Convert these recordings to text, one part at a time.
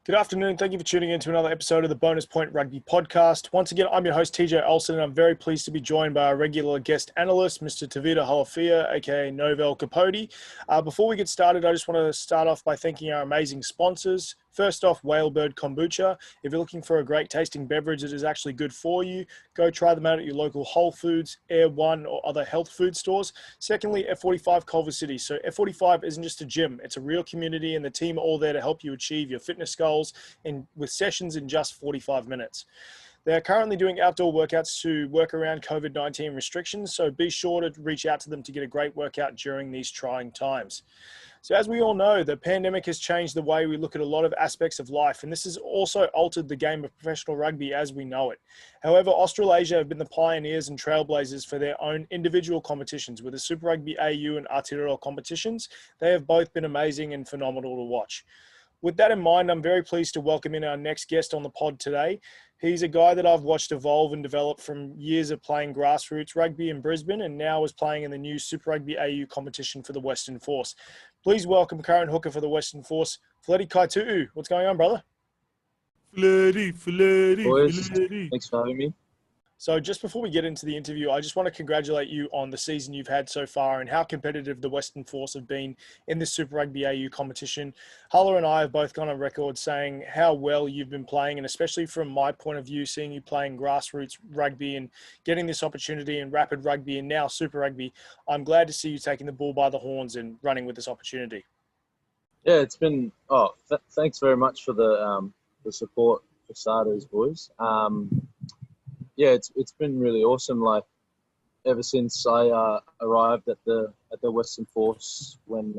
Good afternoon. Thank you for tuning in to another episode of the Bonus Point Rugby podcast. Once again, I'm your host, Tj Olsen, and I'm very pleased to be joined by our regular guest analyst, Mr. Tj Olsen, aka Knovell Capote. Before we get started, I just want to start off by thanking our amazing sponsors. First off, Whalebird Kombucha. If you're looking for a great tasting beverage that is actually good for you, go try them out at your local Whole Foods, Air One, or other health food stores. Secondly, F45 Culver City. So F45 isn't just a gym, it's a real community, and the team are all there to help you achieve your fitness goals with sessions in just 45 minutes. They're currently doing outdoor workouts to work around COVID-19 restrictions, so be sure to reach out to them to get a great workout during these trying times. So as we all know, the pandemic has changed the way we look at a lot of aspects of life, and this has also altered the game of professional rugby as we know it. However, Australasia have been the pioneers and trailblazers for their own individual competitions. With the Super Rugby AU and Aotearoa competitions, they have both been amazing and phenomenal to watch. With that in mind, I'm very pleased to welcome in our next guest on the pod today. He's a guy that I've watched evolve and develop from years of playing grassroots rugby in Brisbane and now is playing in the new Super Rugby AU competition for the Western Force. Please welcome current hooker for the Western Force, Feleti Kaitu'u. What's going on, brother? Feleti. Thanks for having me. So just before we get into the interview, I just want to congratulate you on the season you've had so far and how competitive the Western Force have been in this Super Rugby AU competition. Huller and I have both gone on record saying how well you've been playing, and especially from my point of view, seeing you playing grassroots rugby and getting this opportunity in rapid rugby and now Super Rugby, I'm glad to see you taking the bull by the horns and running with this opportunity. Yeah, it's been, thanks very much for the support for starters, boys. Yeah, it's been really awesome. Like ever since I arrived at the Western Force, when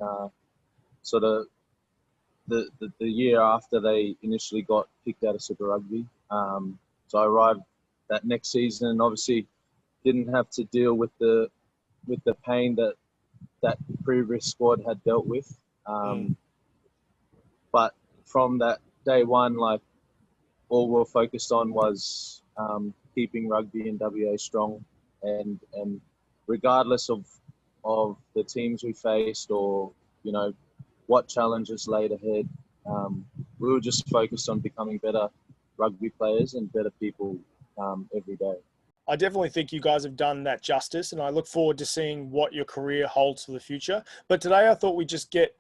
sort of the year after they initially got kicked out of Super Rugby. So I arrived that next season, and obviously didn't have to deal with the pain that previous squad had dealt with. But from that day one, like all we were focused on was keeping rugby in WA strong, and regardless of the teams we faced or what challenges laid ahead, we were just focused on becoming better rugby players and better people every day. I definitely think you guys have done that justice, and I look forward to seeing what your career holds for the future. But today I thought we'd just get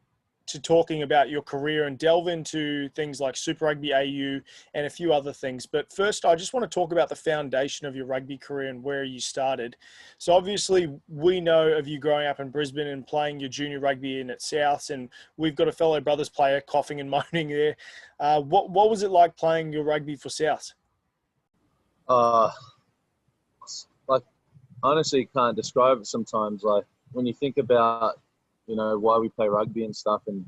to talking about your career and delve into things like Super Rugby AU and a few other things. But first, I just want to talk about the foundation of your rugby career and where you started. So obviously, we know of you growing up in Brisbane and playing your junior rugby in at Souths, and we've got a fellow Brothers player coughing and moaning there. What was it like playing your rugby for Souths? Like, honestly, can't describe it sometimes. Like, when you think about why we play rugby and stuff, and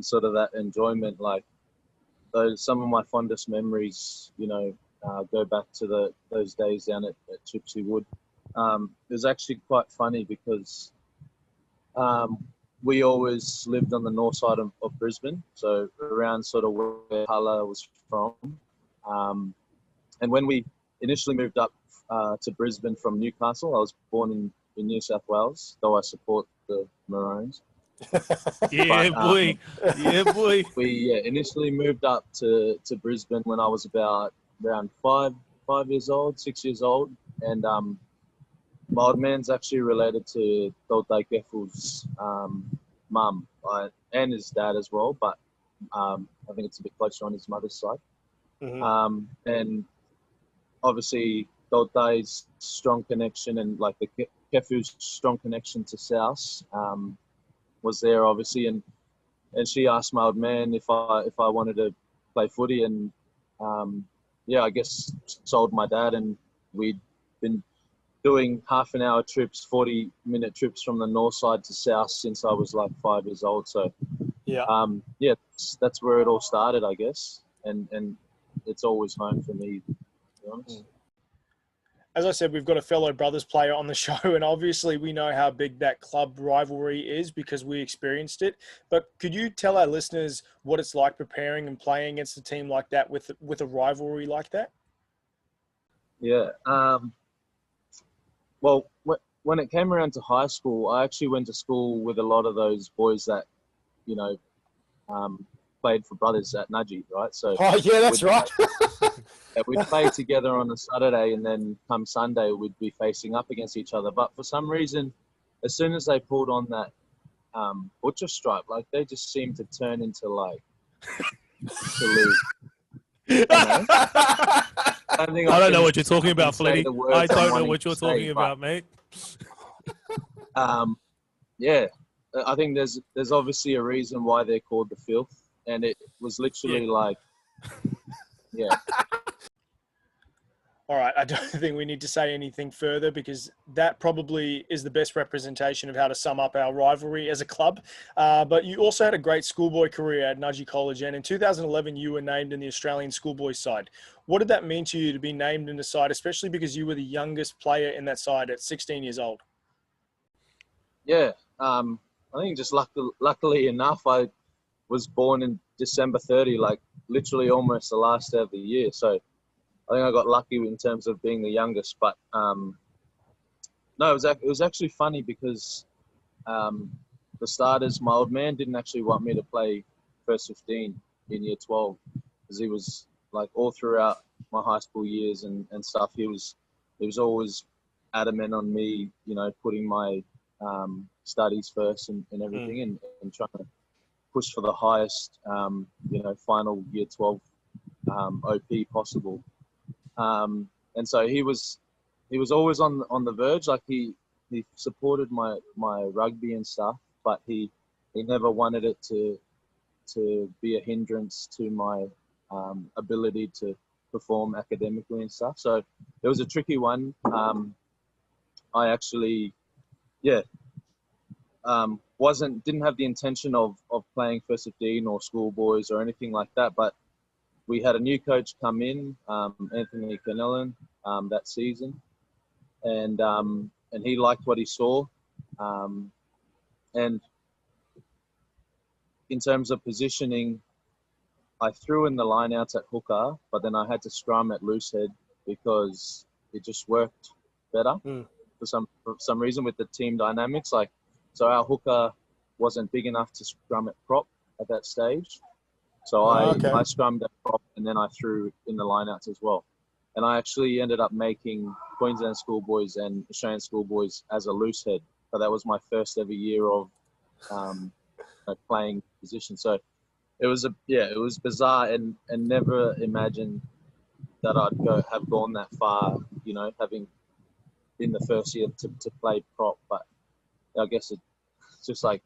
sort of that enjoyment, like some of my fondest memories, go back to those days down at Chipsy Wood. It was actually quite funny because we always lived on the north side of Brisbane, so around sort of where Huller was from. And when we initially moved up to Brisbane from Newcastle, I was born in New South Wales, though I support the Maroons. Boy. We initially moved up to Brisbane when I was about around 6 years old, and my old man's actually related to Tj Olsen's mum and his dad as well, but I think it's a bit closer on his mother's side. Mm-hmm. And obviously Tj's strong connection and like the Kefu's strong connection to South was there, obviously, and she asked my old man if I wanted to play footy, and I guess sold my dad, and we'd been doing half an hour trips, 40-minute trips from the north side to south since I was like 5 years old. So that's where it all started, I guess, and it's always home for me, to be honest. As I said, we've got a fellow Brothers player on the show, and obviously we know how big that club rivalry is because we experienced it. But could you tell our listeners what it's like preparing and playing against a team like that with a rivalry like that? Yeah. Well, when it came around to high school, I actually went to school with a lot of those boys that, played for brothers at Nudgee, right? So Oh, yeah, that's right. we'd play together on a Saturday, and then come Sunday, we'd be facing up against each other. But for some reason, as soon as they pulled on that butcher stripe, like they just seemed to turn into like absolute. You know? I don't know what you're talking about, Feleti. I don't know what you're talking about, mate. Yeah, I think there's obviously a reason why they're called the Filth, and it was literally like, yeah. All right, I don't think we need to say anything further because that probably is the best representation of how to sum up our rivalry as a club. But you also had a great schoolboy career at Nudgee College, and in 2011 you were named in the Australian schoolboy side. What did that mean to you to be named in the side, especially because you were the youngest player in that side at 16 years old? Yeah, I think just luckily enough, I was born in December 30, like literally almost the last day of the year. So I think I got lucky in terms of being the youngest. But no, it was actually funny because the starters, my old man didn't actually want me to play first 15 in year 12 because he was like all throughout my high school years and stuff. He was always adamant on me, you know, putting my studies first and everything and trying to push for the highest, you know, final year 12 OP possible. And so he was always on the verge. Like he supported my rugby and stuff, but he never wanted it to be a hindrance to my ability to perform academically and stuff. So it was a tricky one. I actually, didn't have the intention of playing first 15 or schoolboys or anything like that, but we had a new coach come in, Anthony Knovell, that season, and he liked what he saw, and in terms of positioning, I threw in the lineouts at hooker, but then I had to scrum at loosehead because it just worked better for some reason with the team dynamics. Like, so our hooker wasn't big enough to scrum at prop at that stage. So I scrummed at prop and then I threw in the lineouts as well. And I actually ended up making Queensland schoolboys and Australian schoolboys as a loose head. So that was my first ever year of playing position. So it was it was bizarre and never imagined that I'd have gone that far, you know, having in the first year to play prop. But I guess it's just like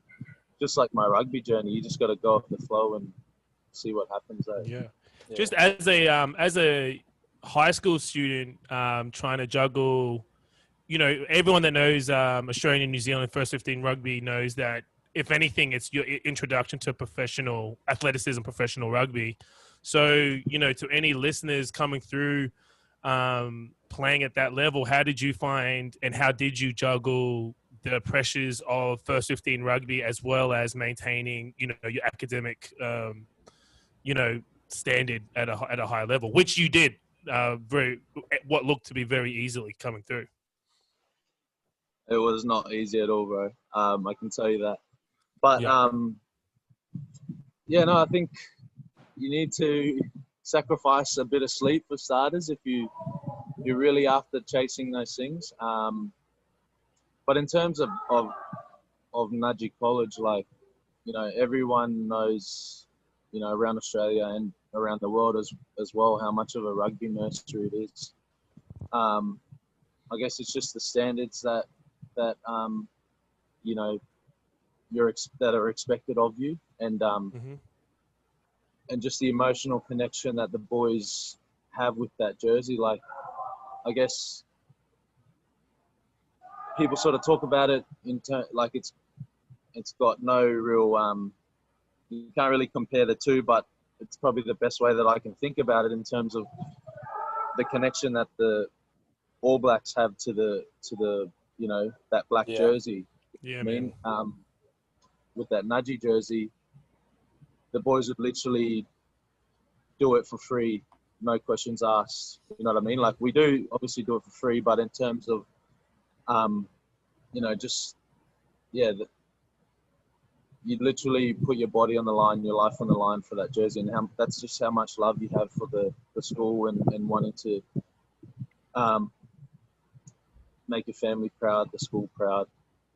my rugby journey. You just got to go with the flow and see what happens. Yeah. Just as a high school student, trying to juggle, you know, everyone that knows Australian and New Zealand first 15 rugby knows that if anything, it's your introduction to professional athleticism, professional rugby. So, you know, to any listeners coming through, playing at that level, how did you find and how did you juggle the pressures of first 15 rugby as well as maintaining, you know, your academic, you know, standard at a high level, which you did what looked to be very easily coming through? It was not easy at all, bro. I can tell you that. But I think you need to sacrifice a bit of sleep for starters if you're really after chasing those things. But in terms of Nudgee College, like, you know, everyone knows, you know, around Australia and around the world as well, how much of a rugby nursery it is. I guess it's just the standards that you know, that are expected of you, and and just the emotional connection that the boys have with that jersey. Like, I guess people sort of talk about it like it's got no real you can't really compare the two, but it's probably the best way that I can think about it in terms of the connection that the All Blacks have to the you know, that black jersey. Yeah, I mean, with that Nudgee jersey, the boys would literally do it for free, no questions asked. You know what I mean? Like, we do obviously do it for free, but in terms of, you know, just the you literally put your body on the line, your life on the line for that jersey, and that's just how much love you have for the school and wanting to make your family proud, the school proud,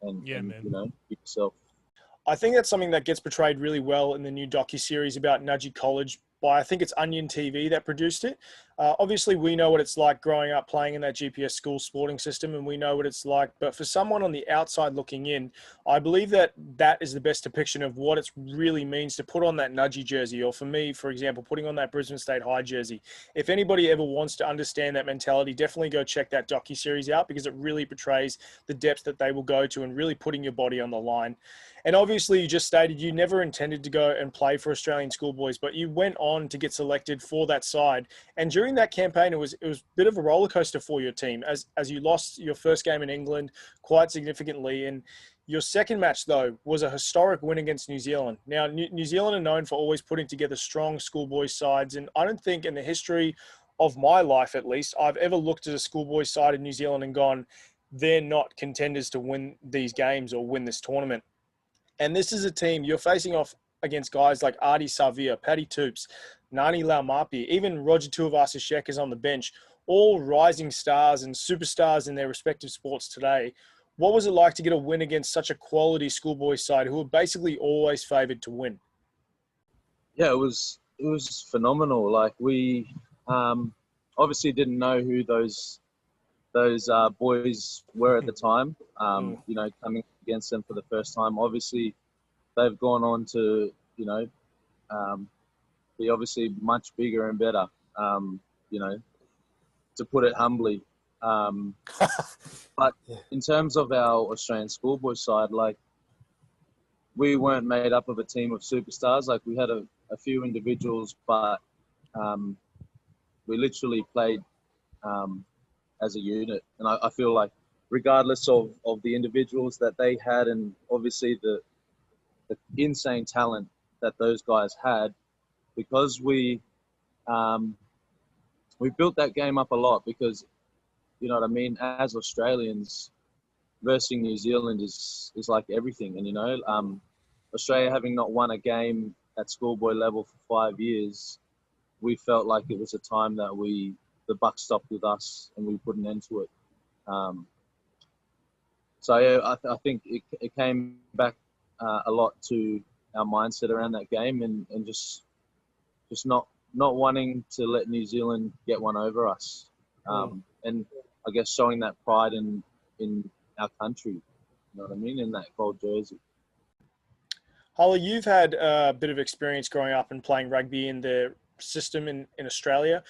and yourself. I think that's something that gets portrayed really well in the new docuseries about Nudgee College by, I think it's Onion TV that produced it. Obviously, we know what it's like growing up playing in that GPS school sporting system, and we know what it's like. But for someone on the outside looking in, I believe that that is the best depiction of what it really means to put on that Nudgee jersey, or for me, for example, putting on that Brisbane State High jersey. If anybody ever wants to understand that mentality, definitely go check that docuseries out, because it really portrays the depths that they will go to and really putting your body on the line. And obviously, you just stated you never intended to go and play for Australian schoolboys, but you went on to get selected for that side. And during that campaign, it was a bit of a roller coaster for your team, as you lost your first game in England quite significantly. And your second match, though, was a historic win against New Zealand. Now, New Zealand are known for always putting together strong schoolboy sides, and I don't think in the history of my life, at least, I've ever looked at a schoolboy side in New Zealand and gone, they're not contenders to win these games or win this tournament. And this is a team you're facing off against guys like Artie Savia, Paddy Toops, Nani Laumapi, even Roger Tuivasa-Sheck is on the bench, all rising stars and superstars in their respective sports today. What was it like to get a win against such a quality schoolboy side who were basically always favoured to win? Yeah, it was phenomenal. Like, we obviously didn't know who those boys were at the time. Coming against them for the first time. Obviously, they've gone on to be obviously much bigger and better. To put it humbly. But in terms of our Australian schoolboy side, like, we weren't made up of a team of superstars. Like, we had a few individuals, but we literally played as a unit. And I feel like regardless of the individuals that they had, and obviously the insane talent that those guys had, because we built that game up a lot, because, you know what I mean, as Australians, versus New Zealand is like everything. And, Australia having not won a game at schoolboy level for 5 years, we felt like it was a time that the buck stopped with us and we put an end to it. So yeah, I think it came back a lot to our mindset around that game, and just not wanting to let New Zealand get one over us, and I guess showing that pride in our country. You know what I mean? In that gold jersey. Holly, you've had a bit of experience growing up and playing rugby in the system in Australia.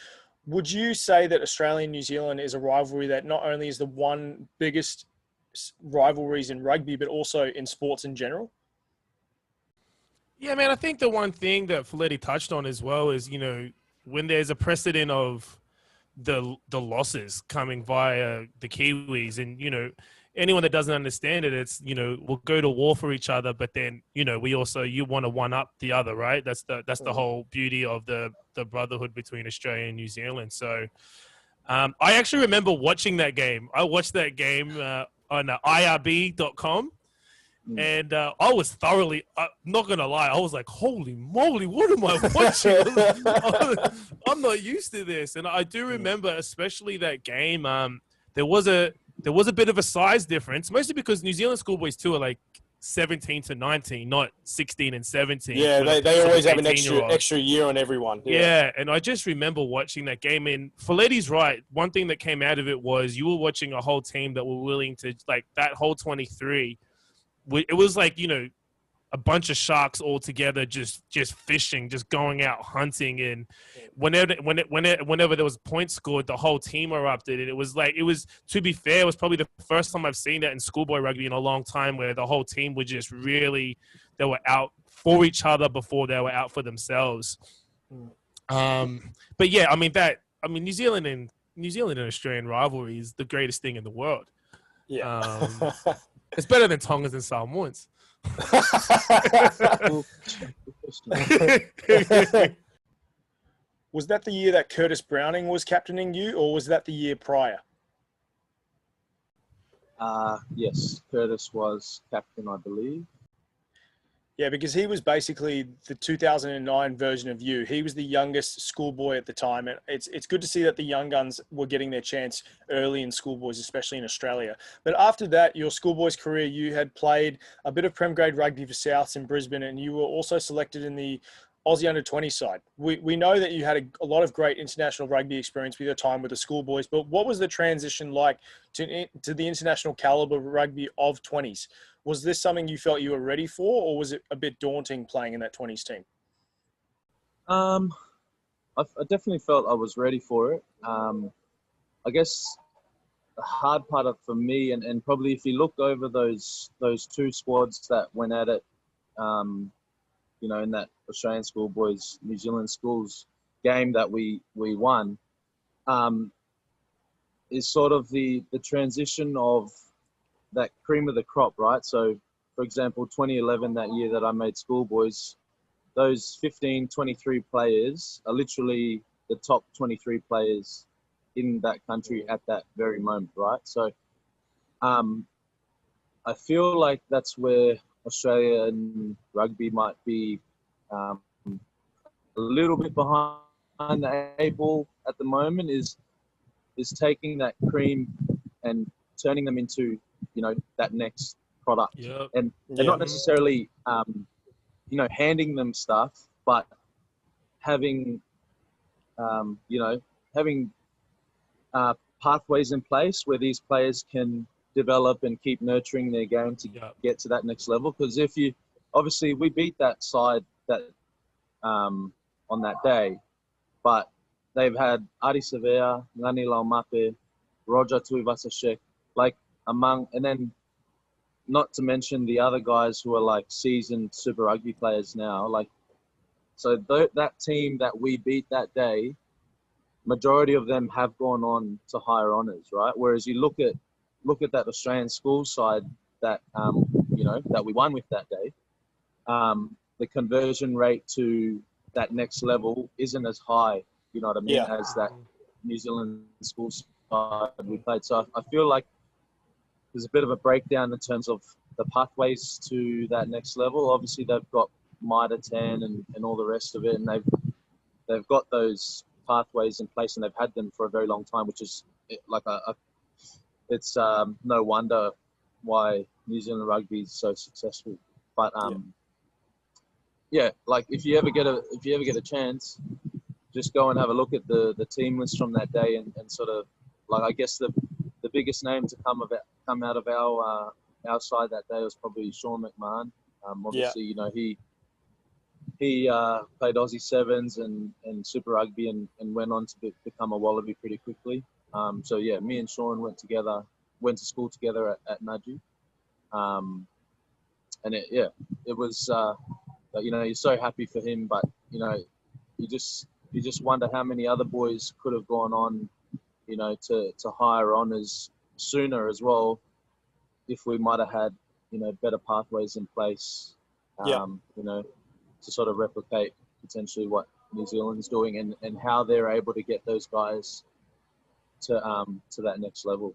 Would you say that Australia and New Zealand is a rivalry that not only is the one biggest rivalries in rugby, but also in sports in general? Yeah, man, I think the one thing that Feleti touched on as well is, when there's a precedent of the losses coming via the Kiwis, and, anyone that doesn't understand it, it's, we'll go to war for each other, but then, you want to one up the other, right? That's the whole beauty of the brotherhood between Australia and New Zealand. So I actually remember watching that game. I watched that game on irb.com. And I was thoroughly, not going to lie, I was like, holy moly, what am I watching? I'm not used to this. And I do remember, especially that game, there was a bit of a size difference, mostly because New Zealand schoolboys too are like 17 to 19, not 16 and 17. Yeah, they always have an extra year on everyone. Yeah, and I just remember watching that game. And Feleti's right. One thing that came out of it was you were watching a whole team that were willing to, like, that whole 23. It was like, a bunch of sharks all together, just fishing, just going out hunting. And whenever there was points scored, the whole team erupted. And it was, to be fair, it was probably the first time I've seen that in schoolboy rugby in a long time, where the whole team would just really, they were out for each other before they were out for themselves. But yeah, New Zealand and Australian rivalry is the greatest thing in the world. Yeah. It's better than Tongans and Samoans. Was that the year that Curtis Browning was captaining you, or was that the year prior? Yes, Curtis was captain, I believe. Yeah, because he was basically the 2009 version of you. He was the youngest schoolboy at the time. And it's good to see that the young guns were getting their chance early in schoolboys, especially in Australia. But after that, your schoolboys career, you had played a bit of Prem grade rugby for Souths in Brisbane, and you were also selected in the Aussie under-20 side. We know that you had a lot of great international rugby experience with your time with the schoolboys, but what was the transition like to the international caliber rugby of 20s? Was this something you felt you were ready for, or was it a bit daunting playing in that 20s team? I definitely felt I was ready for it. I guess the hard part for me, and probably if you look over those two squads that went at it, in that Australian schoolboys, New Zealand schools game that we won, is sort of the transition of that cream of the crop, right? So, for example, 2011, that year that I made schoolboys, those 15, 23 players are literally the top 23 players in that country at that very moment, right? So, I feel like that's where Australian rugby might be a little bit behind the eight ball at the moment, is taking that cream and turning them into, that next product. Yep. And not necessarily, handing them stuff, but having, having pathways in place where these players can develop and keep nurturing their game to get to that next level. Because we beat that side that on that day, but they've had Ari Sevilla, Ngani Laumape, Roger Tuivasa-Sheck, and then not to mention the other guys who are like seasoned Super Rugby players now. That team that we beat that day, majority of them have gone on to higher honours, right? Whereas you look at that Australian school side that that we won with that day, the conversion rate to that next level isn't as high, you know what I mean, as that New Zealand school side we played. So I feel like there's a bit of a breakdown in terms of the pathways to that next level. Obviously, they've got Mitre 10 and all the rest of it, and they've got those pathways in place, and they've had them for a very long time, which is it's no wonder why New Zealand rugby is so successful. But if you ever get a chance, just go and have a look at the team list from that day, and sort of I guess the biggest name to come out of our side that day was probably Sean McMahon. Obviously, he played Aussie Sevens and Super Rugby and went on to become a Wallaby pretty quickly. Me and Sean went to school together at Nudgee. It was, you're so happy for him, but, you just wonder how many other boys could have gone on, to higher honours sooner as well, if we might have had, better pathways in place, to sort of replicate potentially what New Zealand's doing and how they're able to get those guys to that next level.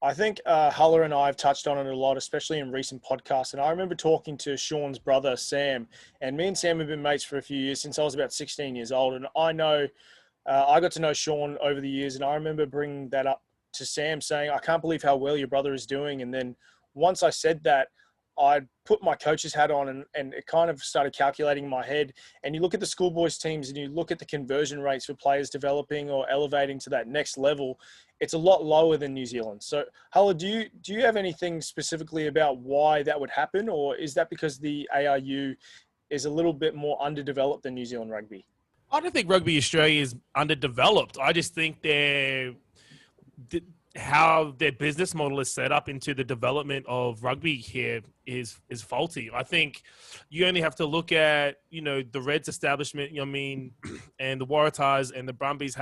I think Huller and I have touched on it a lot, especially in recent podcasts. And I remember talking to Sean's brother, Sam, and me and Sam have been mates for a few years, since I was about 16 years old. And I know I got to know Sean over the years, and I remember bringing that up to Sam, saying, I can't believe how well your brother is doing. And then once I said that, I put my coach's hat on and it kind of started calculating in my head. And you look at the schoolboys teams and you look at the conversion rates for players developing or elevating to that next level, it's a lot lower than New Zealand. So, Hala, do you have anything specifically about why that would happen? Or is that because the ARU is a little bit more underdeveloped than New Zealand rugby? I don't think Rugby Australia is underdeveloped. I just think how their business model is set up into the development of rugby here is faulty. I think you only have to look at, the Reds establishment, and the Waratahs and the Brumbies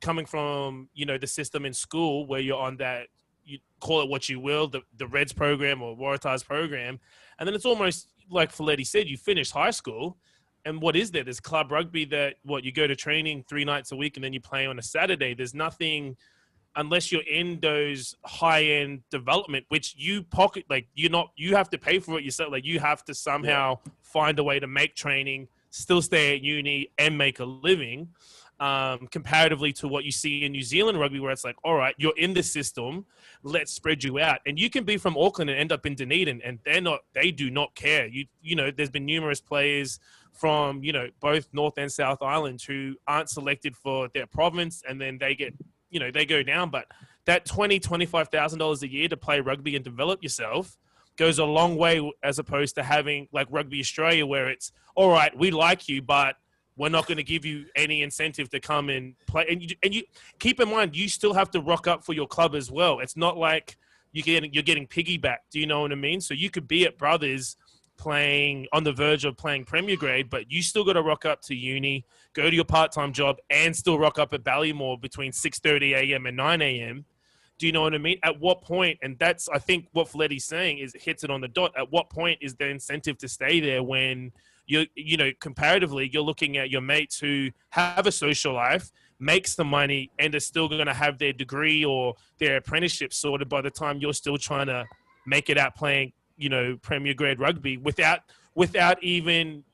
coming from, the system in school where you're on that, you call it what you will, the Reds program or Waratahs program. And then it's almost like Feleti said, you finish high school. And what is there? There's club rugby that, you go to training 3 nights a week and then you play on a Saturday. There's nothing unless you're in those high-end development, which you pocket, like you have to pay for it yourself. Like you have to somehow find a way to make training, still stay at uni and make a living, comparatively to what you see in New Zealand rugby, where it's like, all right, you're in the system, let's spread you out. And you can be from Auckland and end up in Dunedin, and they do not care. You know, there's been numerous players from, you know, both North and South Island who aren't selected for their province, and then they get, you know, they go down. But that $25,000 a year to play rugby and develop yourself goes a long way, as opposed to having like Rugby Australia, where it's, all right, we like you, but we're not going to give you any incentive to come and play. And you keep in mind, you still have to rock up for your club as well. It's not like you're getting piggybacked. Do you know what I mean? So you could be at Brothers playing on the verge of playing Premier Grade, but you still got to rock up to uni, go to your part-time job, and still rock up at Ballymore between 6:30 a.m. and 9 a.m. Do you know what I mean? At what point, and that's, I think what Feleti's saying is, it hits it on the dot. At what point is the incentive to stay there when you know, comparatively, you're looking at your mates who have a social life, makes the money, and are still going to have their degree or their apprenticeship sorted by the time you're still trying to make it out playing, you know, Premier Grade rugby without even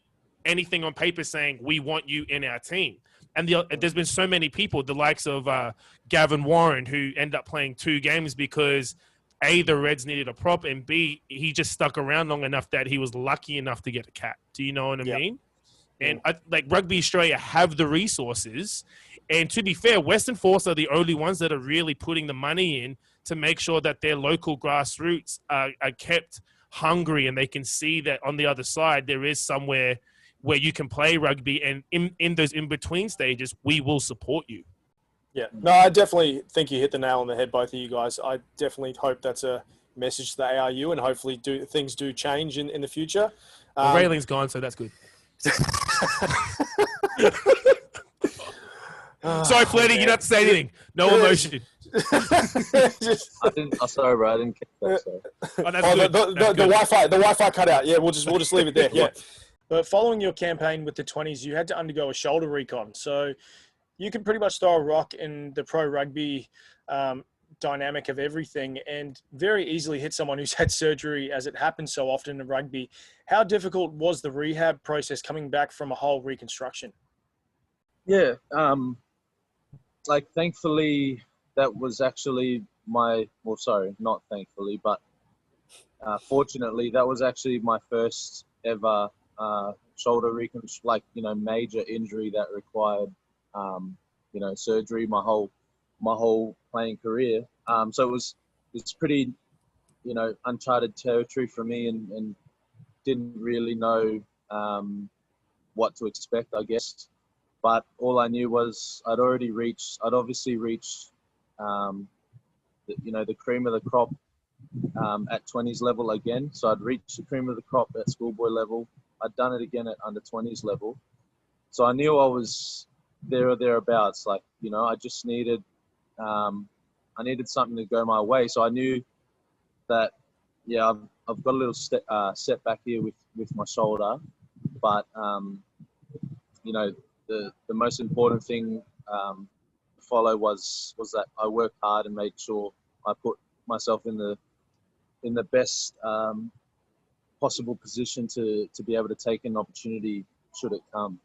anything on paper saying we want you in our team. And there's been so many people, the likes of Gavin Warren, who end up playing 2 games because A, the Reds needed a prop, and B, he just stuck around long enough that he was lucky enough to get a cap. Do you know what I mean? And like Rugby Australia have the resources. And to be fair, Western Force are the only ones that are really putting the money in to make sure that their local grassroots are kept hungry, and they can see that on the other side there is somewhere where you can play rugby, and in those in-between stages, we will support you. Yeah, no, I definitely think you hit the nail on the head, both of you guys. I definitely hope that's a message to the ARU, and hopefully things do change in the future. Well, Rayling's gone, so that's good. Sorry, Feleti, you don't have to say anything. No emotion. Sorry, bro, I didn't catch that. Sorry. Oh, that's good. The Wi-Fi cut out. Yeah, we'll just leave it there. Yeah. But following your campaign with the 20s, you had to undergo a shoulder recon. So you can pretty much throw a rock in the pro rugby dynamic of everything and very easily hit someone who's had surgery, as it happens so often in rugby. How difficult was the rehab process coming back from a whole reconstruction? Yeah, like thankfully that was actually not thankfully, but fortunately that was actually my first ever shoulder major injury that required surgery my whole playing career. So it's pretty uncharted territory for me, and didn't really know what to expect, I guess. But all I knew was I'd obviously reached the cream of the crop at 20s level again. So I'd reached the cream of the crop at schoolboy level. I'd done it again at under 20s level. So I knew I was there or thereabouts. I just needed something to go my way. So I knew that, I've got a little setback here with my shoulder, but the most important thing to follow was that I worked hard and made sure I put myself in the best possible position to be able to take an opportunity should it come.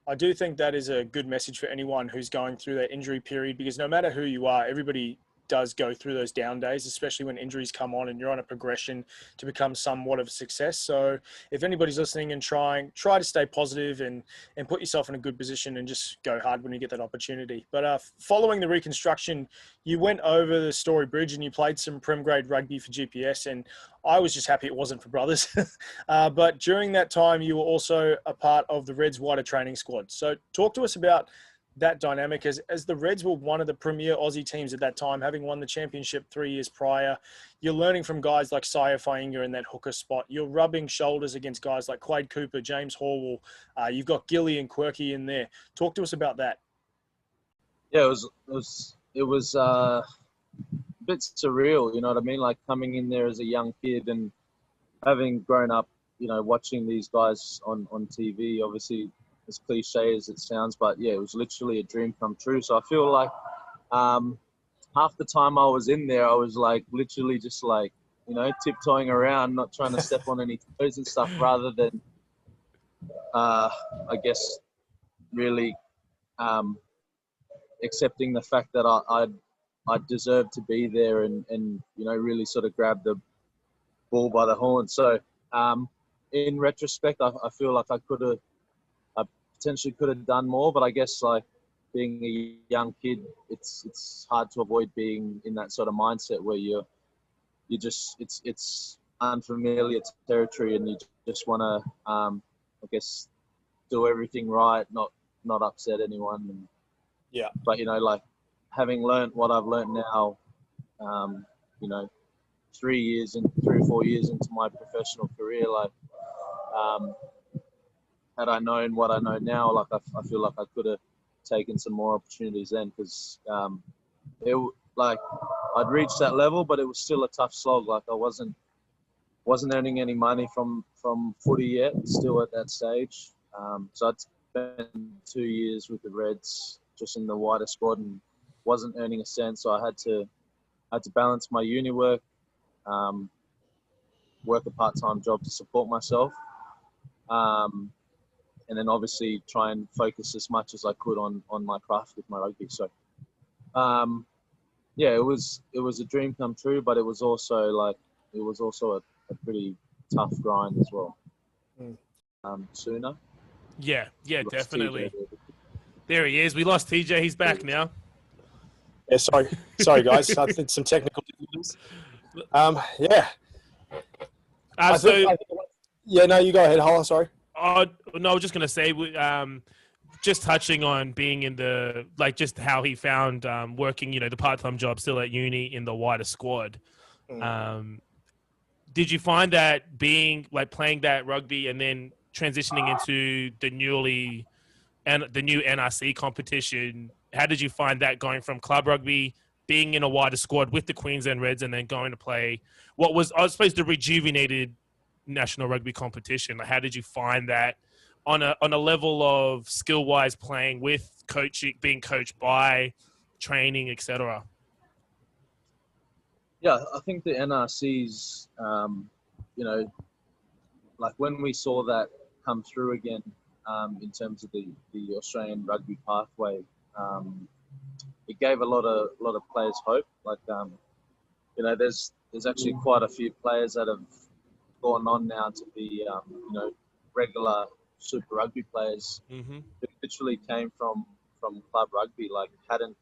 I do think that is a good message for anyone who's going through that injury period, because no matter who you are, everybody does go through those down days, especially when injuries come on and you're on a progression to become somewhat of a success. So if anybody's listening and try to stay positive and put yourself in a good position and just go hard when you get that opportunity. But following the reconstruction, you went over the Story Bridge and you played some Prem grade rugby for GPS, and I was just happy it wasn't for Brothers. But during that time, you were also a part of the Reds wider training squad. So talk to us about that dynamic, as the Reds were one of the premier Aussie teams at that time, having won the championship 3 years prior. You're learning from guys like Saya Fainga in that hooker spot. You're rubbing shoulders against guys like Quade Cooper, James Horwell. You've got Gilly and Quirky in there. Talk to us about that. Yeah, it was a bit surreal, you know what I mean? Like coming in there as a young kid and having grown up, watching these guys on TV, obviously, as cliche as it sounds, but yeah, it was literally a dream come true. So I feel like half the time I was in there, I was like literally just like, tiptoeing around, not trying to step on any toes and stuff, rather than, I guess, really accepting the fact that I deserved to be there and really sort of grab the ball by the horn. So in retrospect, I feel like I potentially could have done more, but I guess like being a young kid, it's hard to avoid being in that sort of mindset where you just it's unfamiliar territory and you just want to I guess do everything right, not upset anyone. And, Yeah. But like having learned what I've learned now, 3 or 4 years into my professional career, like had I known what I know now, like I feel like I could have taken some more opportunities then, because I'd reached that level, but it was still a tough slog. Like I wasn't earning any money from footy yet, still at that stage. So I'd spent 2 years with the Reds just in the wider squad and wasn't earning a cent. So I had to balance my uni work, work a part-time job to support myself, and then obviously try and focus as much as I could on my craft with my rugby. So, it was a dream come true, but it was also a pretty tough grind as well. Sooner. Yeah, definitely. There he is. We lost TJ. He's back now. Yeah, sorry guys. I think some technical difficulties. Yeah. No, you go ahead, Holla. Sorry. Oh no, I was just gonna say, just touching on being in the just how he found working, the part-time job still at uni in the wider squad. Did you find that being playing that rugby and then transitioning into the new NRC competition? How did you find that going from club rugby, being in a wider squad with the Queensland Reds, and then going to play what was, I suppose, the rejuvenated national rugby competition? How did you find that on a level of skill-wise, playing with coaching, being coached by, training, etc.? Yeah, I think the NRCs, when we saw that come through again, in terms of the Australian rugby pathway, it gave a lot of players hope. There's actually quite a few players that have gone on now to be, regular Super Rugby players who literally came from club rugby, hadn't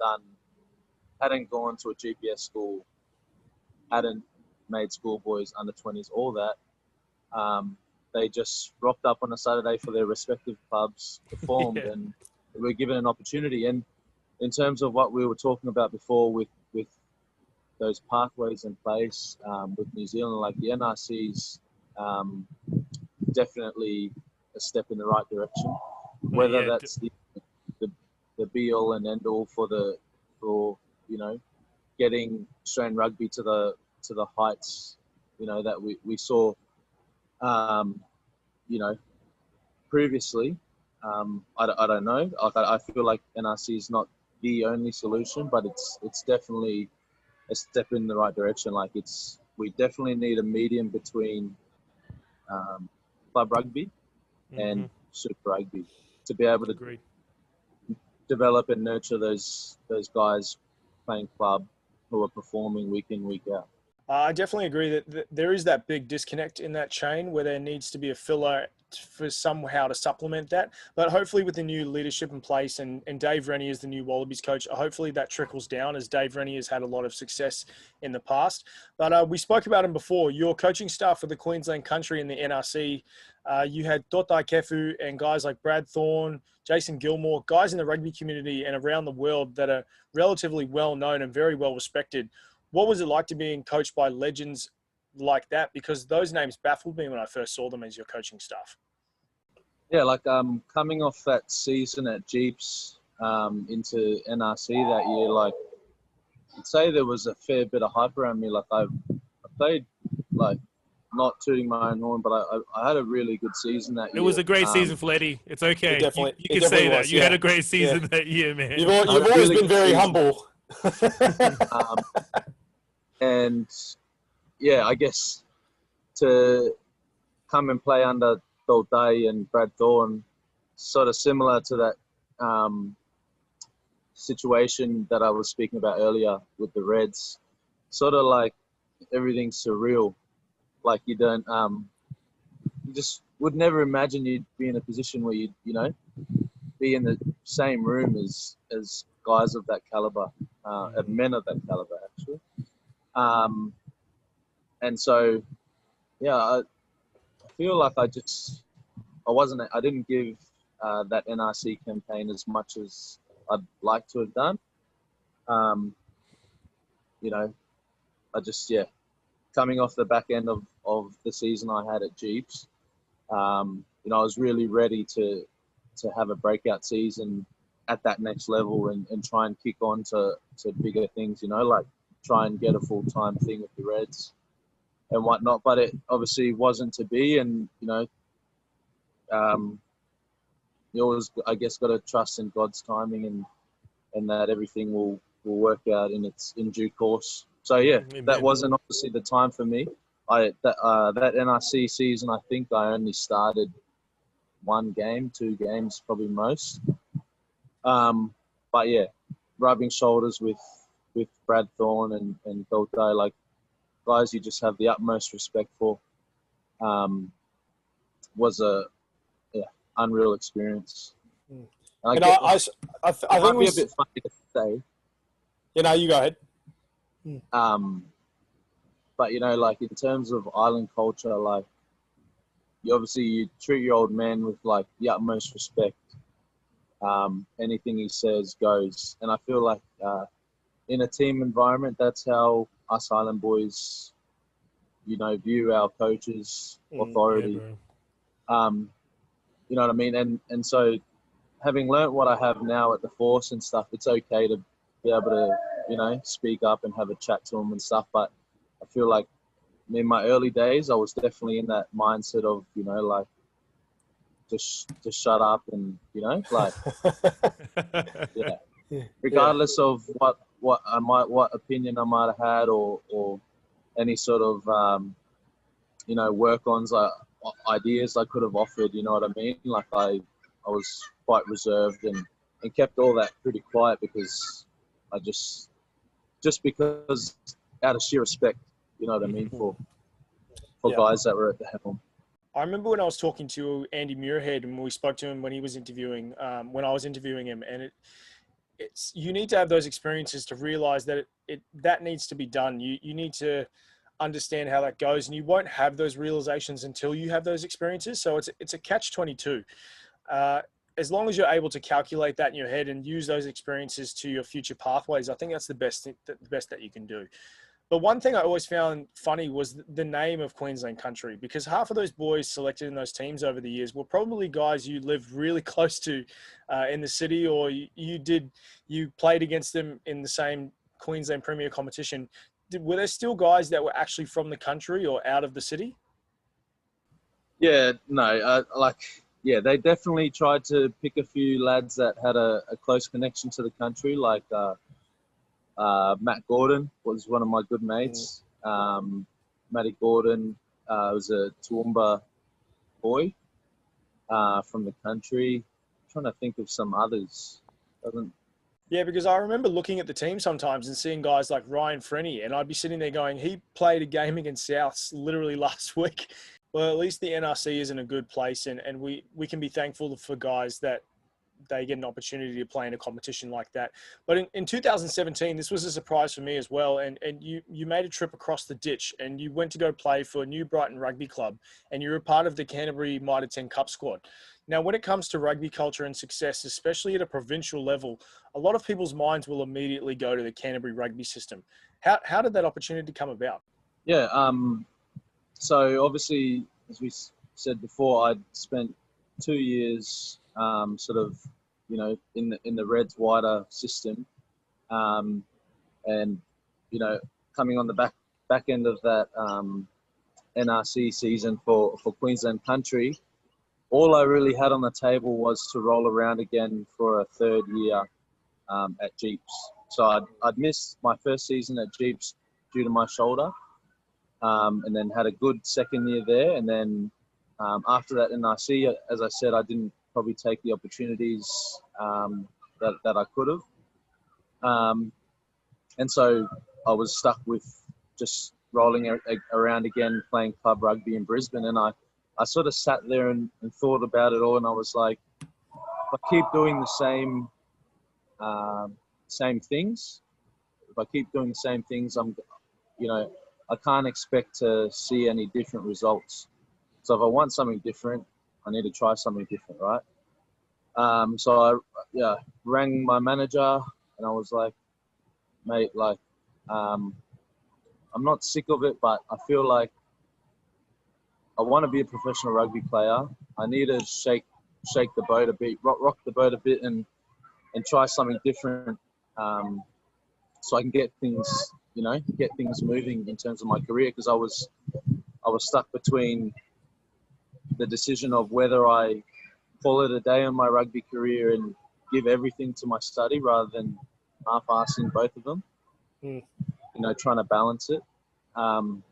gone to a GPS school, hadn't made schoolboys, under 20s, all that. They just rocked up on a Saturday for their respective clubs, performed, and were given an opportunity. And in terms of what we were talking about before with those pathways in place with New Zealand, the NRC's definitely a step in the right direction. Whether that's the be all and end all for getting Australian rugby to the heights that we saw previously. I don't know. I feel like NRC is not the only solution, but it's definitely a step in the right direction. We definitely need a medium between club rugby and Super Rugby to be able to develop and nurture those guys playing club who are performing week in, week out. I definitely agree that there is that big disconnect in that chain where there needs to be a filler for somehow to supplement that. But hopefully with the new leadership in place and Dave Rennie is the new Wallabies coach, hopefully that trickles down, as Dave Rennie has had a lot of success in the past. But we spoke about him before. Your coaching staff for the Queensland Country and the NRC, you had Tj Olsen and guys like Brad Thorne, Jason Gilmore, guys in the rugby community and around the world that are relatively well known and very well respected. What was it like to being coached by legends like that? Because those names baffled me when I first saw them as your coaching staff. Yeah, coming off that season at Jeeps into NRC that year, I'd say there was a fair bit of hype around me. I played, not tooting my own horn, but I had a really good season that year. It was a great season, Feleti. It's okay. You can say that. You had a great season that year, man. You've always been very humble. And yeah, I guess to come and play under Day and Brad Thorne, sort of similar to that situation that I was speaking about earlier with the Reds. Sort of like everything's surreal. Like you don't, you just would never imagine you'd be in a position where you'd, be in the same room as guys of that caliber, men of that caliber, actually. And so, yeah, I feel like I didn't give that NRC campaign as much as I'd like to have done. I just, coming off the back end of the season I had at Jeeps, I was really ready to have a breakout season at that next level and try and kick on to bigger things, like try and get a full-time thing with the Reds and whatnot. But it obviously wasn't to be, and, you always, I guess, got to trust in God's timing and that everything will work out in due course. So, yeah, Amen. That wasn't obviously the time for me. That NRC season, I think I only started 2 games, probably most. But yeah, rubbing shoulders with Brad Thorne and Day, like guys you just have the utmost respect for, was a unreal experience. I think it be a bit funny to say. You go ahead. But like in terms of island culture, like you treat your old man with like the utmost respect. Anything he says goes, and I feel like in a team environment, that's how us island boys, view our coaches' authority. You know what I mean? And so, having learnt what I have now at the Force and stuff, it's okay to be able to, speak up and have a chat to them and stuff. But I feel like in my early days, I was definitely in that mindset of, like, just shut up and, like, regardless of what opinion I might have had or any sort of, work-ons, ideas I could have offered, you know what I mean? Like I was quite reserved and kept all that pretty quiet because I just because out of sheer respect, you know what I mean, for guys that were at the helm. I remember when I was talking to Andy Muirhead and we spoke to him when he was interviewing, when I was interviewing him, and it's you need to have those experiences to realize that that needs to be done. You need to understand how that goes, and you won't have those realizations until you have those experiences. So it's a catch-22. As long as you're able to calculate that in your head and use those experiences to your future pathways, I think that's the best that you can do. But one thing I always found funny was the name of Queensland Country, because half of those boys selected in those teams over the years were probably guys you lived really close to in the city, or you played against them in the same Queensland Premier competition. Were there still guys that were actually from the country or out of the city? Yeah, no, they definitely tried to pick a few lads that had a close connection to the country, like Matt Gordon was one of my good mates. Matty Gordon was a Toowoomba boy from the country. I'm trying to think of some others. Yeah, because I remember looking at the team sometimes and seeing guys like Ryan Frenny, and I'd be sitting there going, he played a game against Souths literally last week. Well, at least the NRC is in a good place, and we can be thankful for guys that they get an opportunity to play in a competition like that. But in 2017, this was a surprise for me as well. And you made a trip across the ditch and you went to go play for New Brighton Rugby Club, and you were part of the Canterbury Mitre 10 Cup squad. Now, when it comes to rugby culture and success, especially at a provincial level, a lot of people's minds will immediately go to the Canterbury rugby system. How did that opportunity come about? Yeah, so obviously, as we said before, I'd spent 2 years sort of, in the Reds wider system, and coming on the back end of that NRC season for Queensland Country, all I really had on the table was to roll around again for a third year at Jeeps. So I'd missed my first season at Jeeps due to my shoulder, and then had a good second year there. And then after that NRC, as I said, I didn't probably take the opportunities that I could have. And so I was stuck with just rolling around again, playing club rugby in Brisbane. And I sort of sat there and thought about it all. And I was like, if I keep doing the same things, I can't expect to see any different results. So if I want something different, I need to try something different, right? So I rang my manager and I was like, mate, like, I'm not sick of it, but I feel like I want to be a professional rugby player. I need to shake the boat a bit, rock the boat a bit, and try something different, so I can get things moving in terms of my career. Because I was stuck between the decision of whether I call it a day on my rugby career and give everything to my study rather than half-assing both of them. Trying to balance it. And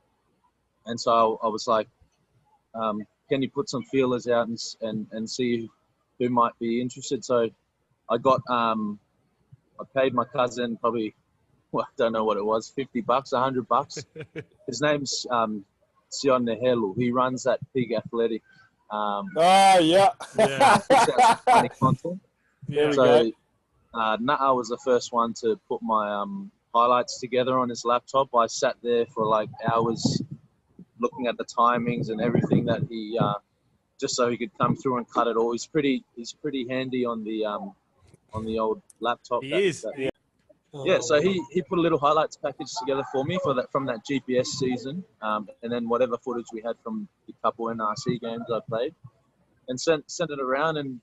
so I was like, can you put some feelers out and see who might be interested? So I got, I paid my cousin probably, I don't know what it was, $50, $100. His name's Sion Nehelu. He runs that pig Feleti. Yeah. Funny content. There we So Na'a was the first one to put my highlights together on his laptop. I sat there for like hours looking at the timings and everything that he just so he could come through and cut it all. He's pretty handy on the old laptop. He is. So he put a little highlights package together for me from that GPS season, and then whatever footage we had from the couple NRC games I played, and sent it around. And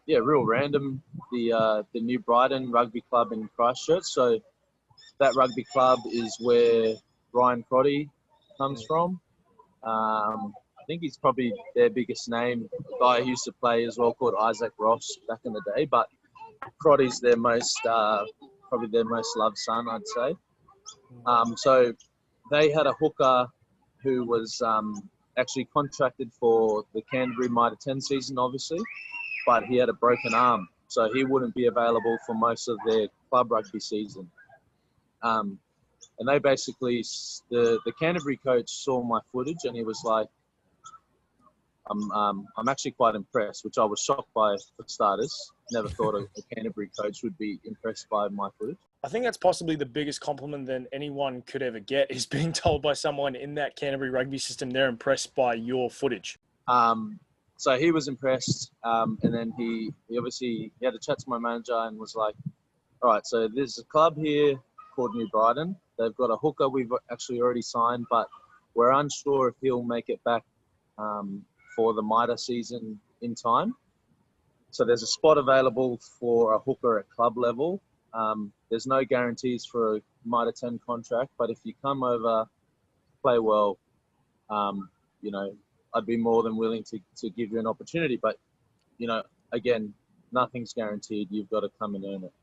real random, the New Brighton Rugby Club in Christchurch. So that rugby club is where Ryan Crotty comes from. I think he's probably their biggest name. A guy who used to play as well called Isaac Ross back in the day, but Crotty's their probably their most loved son, I'd say. So they had a hooker who was actually contracted for the Canterbury Mitre 10 season, obviously, but he had a broken arm, so he wouldn't be available for most of their club rugby season. And they basically, the Canterbury coach saw my footage and he was like, I'm actually quite impressed, which I was shocked by for starters. Never thought a Canterbury coach would be impressed by my footage. I think that's possibly the biggest compliment that anyone could ever get, is being told by someone in that Canterbury rugby system they're impressed by your footage. So he was impressed, and then he had a chat to my manager and was like, all right, so there's a club here called New Brighton. They've got a hooker we've actually already signed, but we're unsure if he'll make it back for the Mitre season in time. So there's a spot available for a hooker at club level. There's no guarantees for a Mitre 10 contract, but if you come over, play well, I'd be more than willing to give you an opportunity. But, again, nothing's guaranteed. You've got to come and earn it.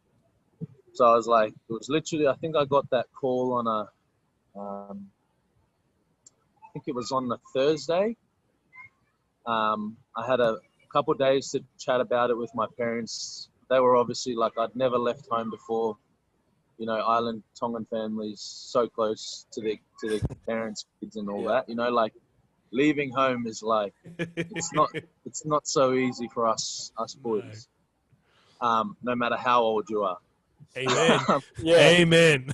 So I was like, it was literally, I think I got that call on I think it was on a Thursday. I had a couple of days to chat about it with my parents. They were obviously like, I'd never left home before. Island Tongan families so close to their parents, kids, and all that. Like leaving home is like it's not so easy for us boys. No matter how old you are. Amen. Amen.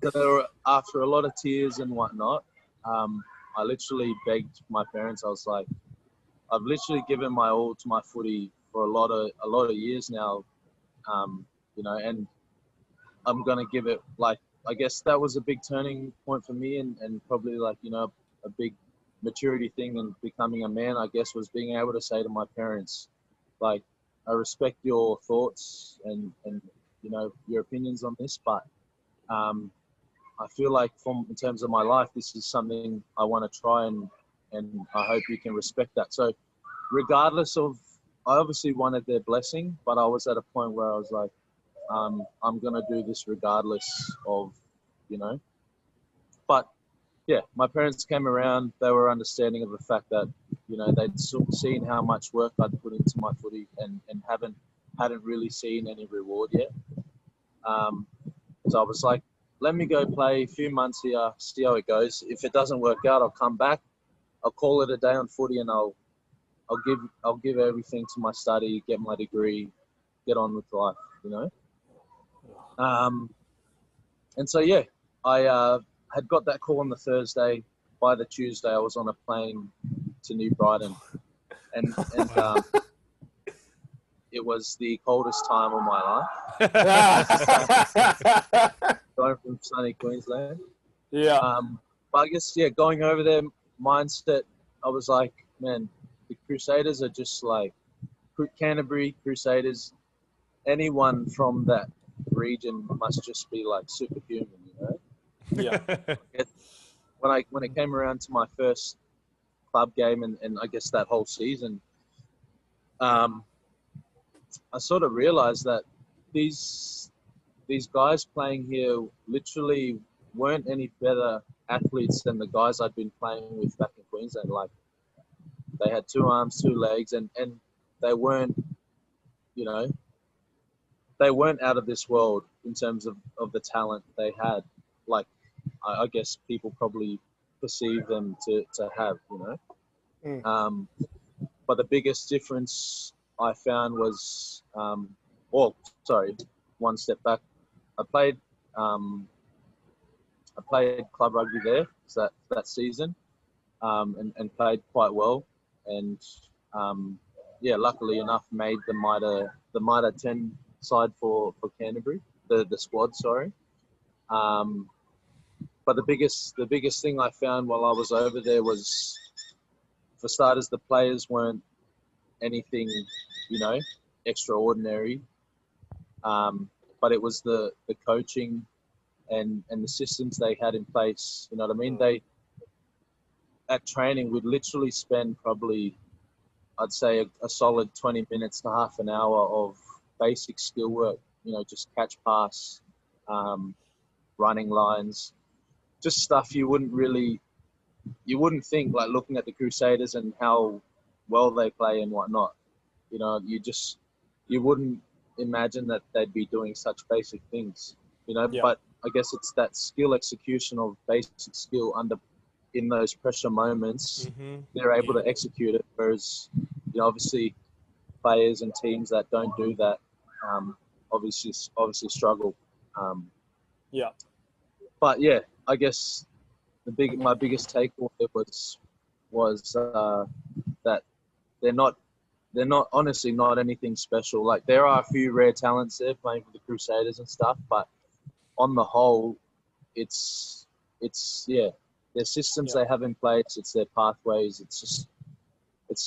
So there were, after a lot of tears and whatnot, I literally begged my parents. I was like, I've literally given my all to my footy for a lot of years now, and I'm gonna give it. Like, I guess that was a big turning point for me, and probably like a big maturity thing and becoming a man, I guess, was being able to say to my parents, like, I respect your thoughts and your opinions on this, but I feel like in terms of my life, this is something I want to try, and I hope you can respect that. So regardless of I obviously wanted their blessing, but I was at a point where I was like, I'm gonna do this regardless of, you know. But yeah, my parents came around. They were understanding of the fact that, you know, they'd seen how much work I'd put into my footy and hadn't really seen any reward yet. So I was like, let me go play a few months here, see how it goes. If it doesn't work out, I'll come back. I'll call it a day on footy, and I'll give everything to my study, get my degree, get on with life, you know. And so yeah, I had got that call on the Thursday. By the Tuesday, I was on a plane to New Brighton, and it was the coldest time of my life. Going from sunny Queensland. Yeah. But I guess, yeah, going over there, mindset, I was like, man, the Crusaders are just like Canterbury Crusaders. Anyone from that region must just be like superhuman, you know? Yeah. When it came around to my first club game and I guess that whole season, I sort of realized that these guys playing here literally weren't any better athletes than the guys I'd been playing with back in Queensland. Like, they had 2 arms, 2 legs, and they weren't, you know, they weren't out of this world in terms of the talent they had. Like, I guess people probably perceive them to have, you know. But the biggest difference I found was, one step back. I played club rugby there that season, and played quite well, and luckily enough made the Mitre 10 side for Canterbury, the squad, sorry. But the biggest thing I found while I was over there was, for starters, the players weren't anything, you know, extraordinary. But it was the coaching and the systems they had in place. You know what I mean? At training, we'd literally spend probably, I'd say, a solid 20 minutes to half an hour of basic skill work. You know, just catch, pass, running lines, just stuff you wouldn't think, like looking at the Crusaders and how well they play and whatnot. You know, you wouldn't imagine that they'd be doing such basic things, you know. Yeah. But I guess it's that skill execution of basic skill in those pressure moments. They're able to execute it, whereas, you know, obviously players and teams that don't do that obviously struggle. But yeah, I guess my biggest takeaway was that they're not honestly not anything special. Like, there are a few rare talents there playing for the Crusaders and stuff, but on the whole, it's their systems they have in place, it's their pathways, it's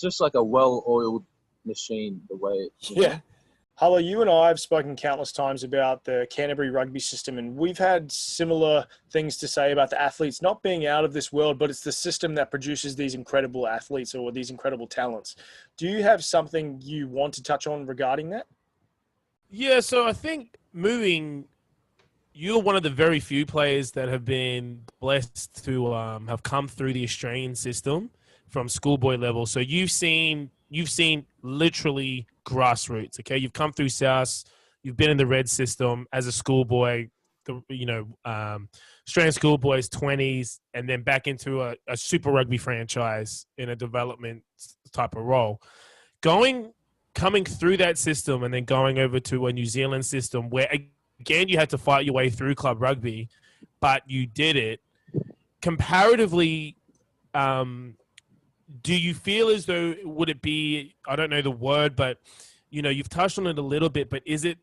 just like a well-oiled machine, the way it, know? Hello, you and I have spoken countless times about the Canterbury rugby system, and we've had similar things to say about the athletes not being out of this world, but it's the system that produces these incredible athletes or these incredible talents. Do you have something you want to touch on regarding that? Yeah, so I think you're one of the very few players that have been blessed to have come through the Australian system from schoolboy level. So you've seen literally grassroots. Okay, you've come through South, you've been in the red system as a schoolboy, Australian schoolboys 20s, and then back into a super rugby franchise in a development type of role. Coming through that system and then going over to a New Zealand system where, again, you had to fight your way through club rugby, but you did it. Comparatively, do you feel as though, would it be, I don't know the word, but, you know, you've touched on it a little bit, but is it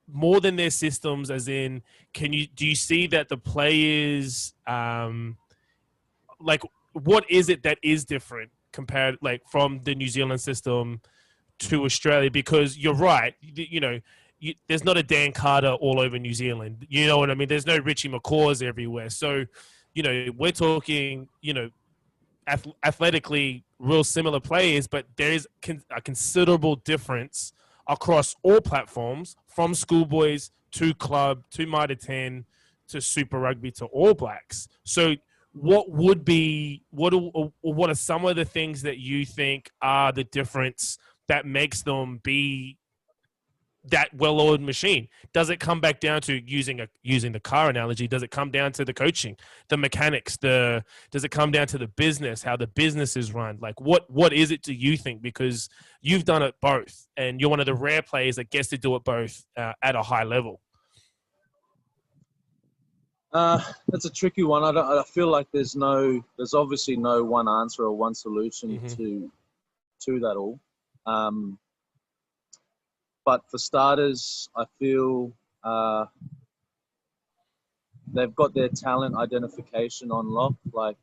more than their systems, as in, do you see that the players, like, what is it that is different compared, like, from the New Zealand system to Australia? Because you're right, you know, there's not a Dan Carter all over New Zealand. You know what I mean? There's no Richie McCaws everywhere. So, you know, we're talking, you know, athletically real similar players, but there is a considerable difference across all platforms, from schoolboys to club to Mitre 10 to Super Rugby to All Blacks. So what are some of the things that you think are the difference that makes them be that well-oiled machine? Does it come back down to using the car analogy? Does it come down to the coaching, the mechanics? Does it come down to the business, how the business is run? Like, what is it, do you think? Because you've done it both, and you're one of the rare players that gets to do it both at a high level. That's a tricky one. I feel like there's obviously no one answer or one solution to that all. But for starters, I feel they've got their talent identification on lock. Like,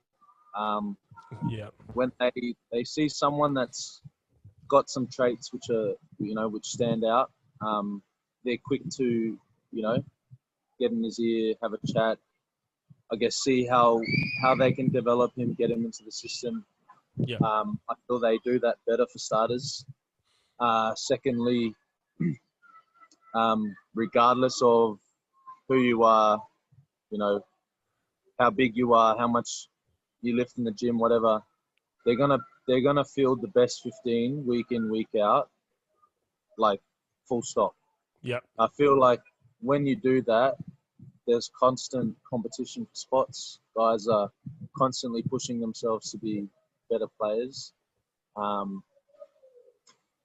when they see someone that's got some traits which stand out, they're quick to, get in his ear, have a chat, I guess, see how they can develop him, get him into the system. Yeah. I feel they do that better for starters. Secondly, regardless of who you are, how big you are, how much you lift in the gym, whatever, they're gonna field the best 15 week in, week out, like, full stop. Yeah. I feel like when you do that, there's constant competition for spots. Guys are constantly pushing themselves to be better players.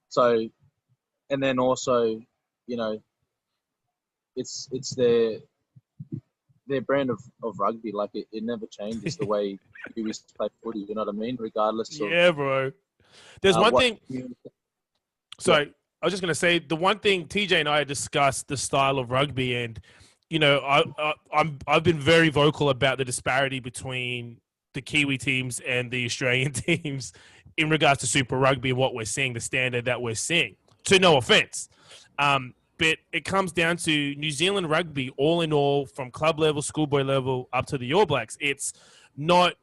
So, and then also, it's their brand of rugby. Like, it never changes the way you used to play footy. You know what I mean? Regardless of. Yeah, bro. There's one thing. Sorry, I was just gonna say the one thing TJ and I discussed the style of rugby, and I've been very vocal about the disparity between the Kiwi teams and the Australian teams in regards to Super Rugby and what we're seeing, the standard that we're seeing. To no offense. But it comes down to New Zealand rugby, all in all, from club level, schoolboy level, up to the All Blacks. It's not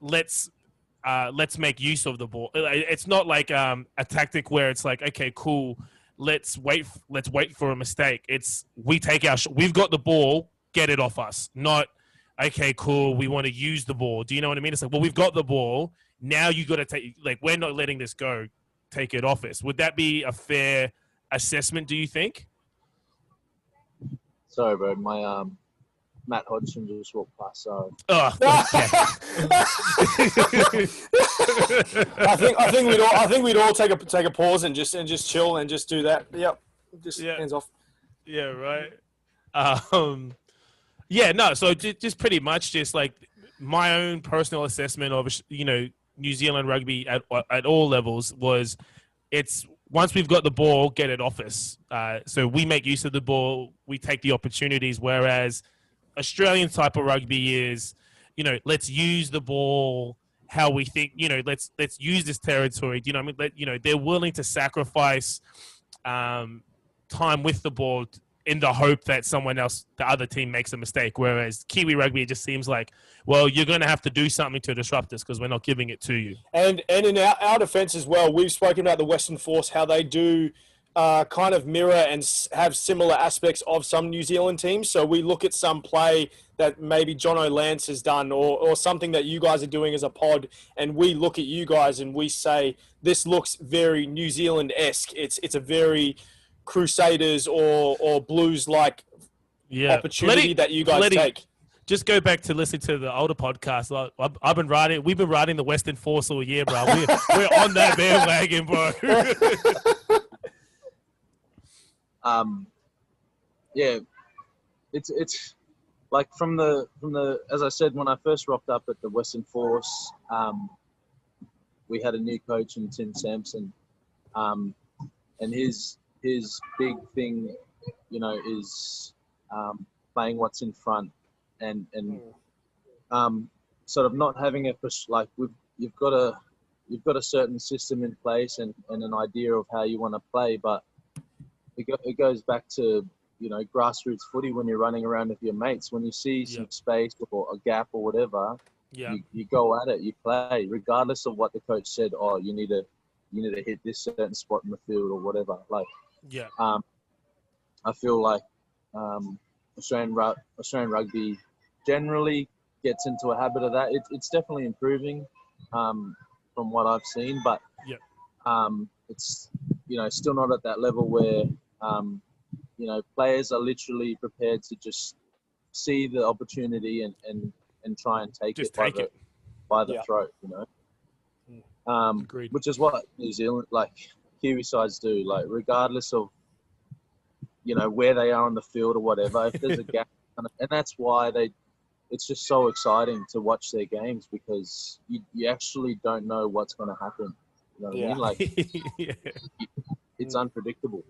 let's make use of the ball. It's not like a tactic where it's like, okay, cool, let's wait for a mistake. It's we've got the ball, get it off us. Not, okay, cool, we want to use the ball. Do you know what I mean? It's like, well, we've got the ball. Now you got to take, like, we're not letting this go. Take it off us. Would that be a fair assessment, do you think? Sorry, bro. My Matt Hodgson just walked past. So. Oh, okay. I think we'd all take a pause and just chill and just do that. Yep. Hands off. Yeah. Right. So just pretty much just like my own personal assessment of New Zealand rugby at all levels was, it's once we've got the ball, get it off us. So we make use of the ball, we take the opportunities, whereas Australian type of rugby is, let's use the ball how we think, let's use this territory. Do you know what I mean? They're willing to sacrifice time with the ball in the hope that someone else, the other team, makes a mistake. Whereas Kiwi rugby, it just seems like, well, you're going to have to do something to disrupt us because we're not giving it to you. And in our defense as well, we've spoken about the Western Force, how they do kind of mirror and have similar aspects of some New Zealand teams. So we look at some play that maybe Jono Lance has done or something that you guys are doing as a pod, and we look at you guys and we say, this looks very New Zealand-esque. It's a very Crusaders or Blues-like opportunity that you guys take. Just go back to listen to the older podcast. We've been riding the Western Force all year, bro. We're on that bandwagon, bro. It's like from the as I said, when I first rocked up at the Western Force, we had a new coach in Tim Sampson, and his big thing, is playing what's in front and sort of not having you've got a certain system in place and an idea of how you want to play, but it goes back to grassroots footy when you're running around with your mates. When you see some space or a gap or whatever, Yeah. You go at it, you play, regardless of what the coach said. Oh, you need to hit this certain spot in the field or whatever. Like, Yeah. I feel like Australian rugby generally gets into a habit of that. It's definitely improving from what I've seen, but it's still not at that level where players are literally prepared to just see the opportunity and try and take Just it take by the throat, Agreed. which is what New Zealand, like Kiwi sides do, like regardless of where they are on the field or whatever. If there's a gap, and that's why it's just so exciting to watch their games, because you actually don't know what's going to happen. You know what I mean? Like, it's unpredictable.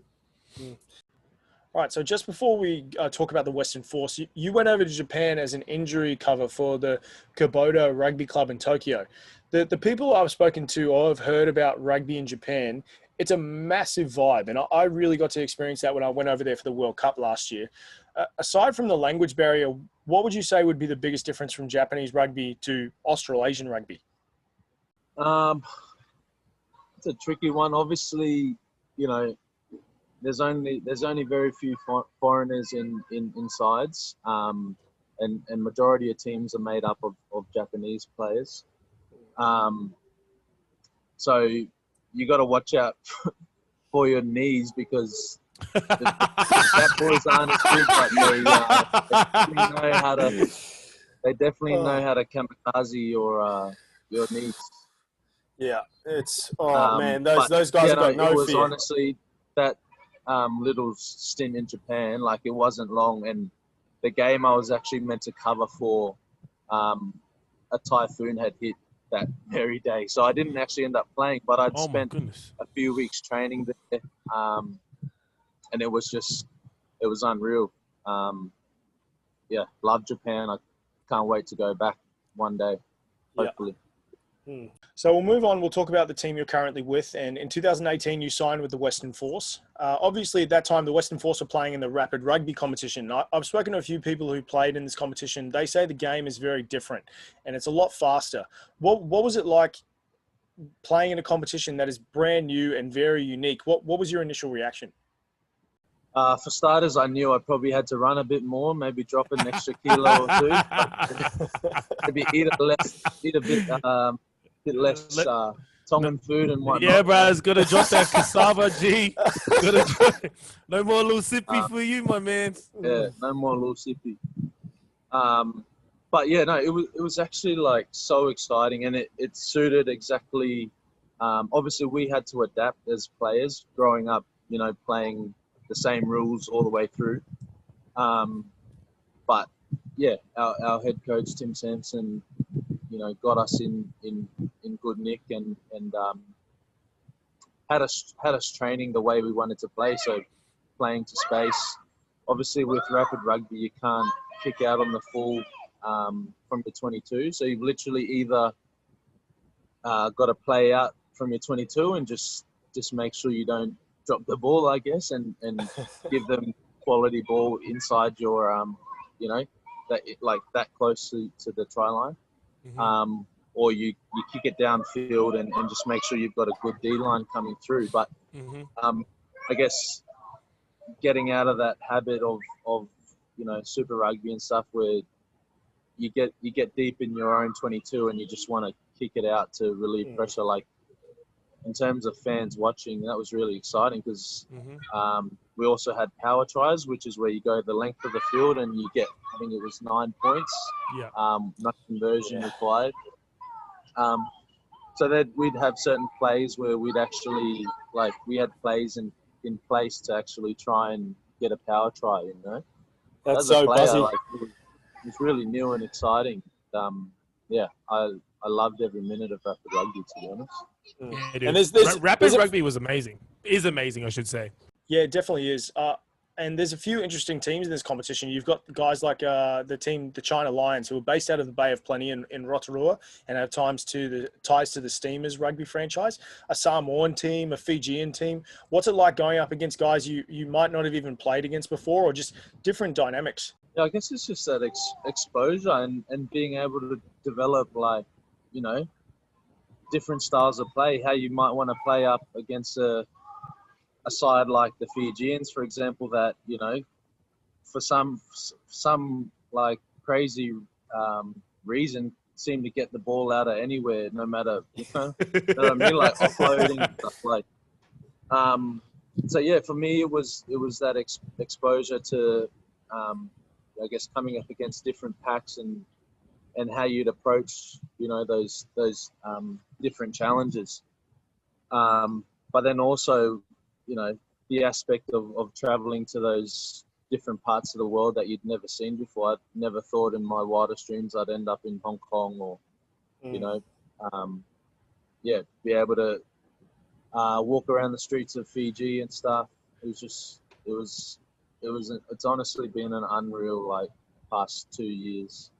All right, so just before we talk about the Western Force, you went over to Japan as an injury cover for the Capote Rugby Club in Tokyo. The people I've spoken to or have heard about rugby in Japan, it's a massive vibe, and I really got to experience that when I went over there for the World Cup last year. Aside from the language barrier, what would you say would be the biggest difference from Japanese rugby to Australasian rugby? It's a tricky one. Obviously, there's only very few foreigners in sides, and majority of teams are made up of Japanese players. So you got to watch out for your knees, because that boys aren't as big, but they definitely know how to kamikaze your knees. Yeah, it's man, those guys have got no it was fear. Honestly, that little stint in Japan, like, it wasn't long, and the game I was actually meant to cover for, a typhoon had hit that very day, so I didn't actually end up playing. But I'd spent a few weeks training there, and it was unreal. Love Japan. I can't wait to go back one day, hopefully. So we'll move on. We'll talk about the team you're currently with. And in 2018, you signed with the Western Force. Obviously, at that time, the Western Force were playing in the rapid rugby competition. I've spoken to a few people who played in this competition. They say the game is very different and it's a lot faster. What was it like playing in a competition that is brand new and very unique? What was your initial reaction? For starters, I knew I probably had to run a bit more, maybe drop an extra kilo or two. Maybe eat a bit less Tongan food and whatnot. Yeah, bro, it's got to drop that cassava, G. No more little sippy for you, my man. Yeah, no more little sippy. But yeah, no, it was actually like so exciting, and it suited exactly. Obviously, we had to adapt as players growing up, playing the same rules all the way through. But yeah, our head coach Tim Sampson, got us in good nick and had us training the way we wanted to play. So playing to space. Obviously, with rapid rugby, you can't kick out on the full from your 22. So you've literally either got to play out from your 22 and just make sure you don't drop the ball, I guess, and give them quality ball inside your that close to the try line. Mm-hmm. Or you kick it downfield and just make sure you've got a good D-line coming through. But I guess getting out of that habit of Super Rugby and stuff, where you get deep in your own 22 and you just want to kick it out to relieve pressure. Like, in terms of fans watching, that was really exciting, because we also had power tries, which is where you go the length of the field and you get, I think it was 9 points. No conversion required. So that we'd have certain plays where we'd actually, we had plays in place to actually try and get a power try, That's so buzzy. It was really new and exciting. I loved every minute of rapid rugby, to be honest. Yeah, dude. Rapid rugby was amazing. Is amazing, I should say. Yeah, it definitely is. And there's a few interesting teams in this competition. You've got guys like the China Lions, who are based out of the Bay of Plenty in Rotorua and have ties to the Steamers rugby franchise. A Samoan team, a Fijian team. What's it like going up against guys you might not have even played against before, or just different dynamics? Yeah, I guess it's just that exposure and being able to develop, like, you know, different styles of play, how you might want to play up against a side like the Fijians, for example, that, you know, for some like crazy reason seem to get the ball out of anywhere, no matter, you know what I mean, like offloading and stuff like. So yeah, for me it was that exposure to, I guess, coming up against different packs and how you'd approach, you know, those different challenges. But then also, you know, the aspect of traveling to those different parts of the world that you'd never seen before. I'd never thought in my wildest dreams I'd end up in Hong Kong or, you know, be able to walk around the streets of Fiji and stuff. It's honestly been an unreal, like, past 2 years.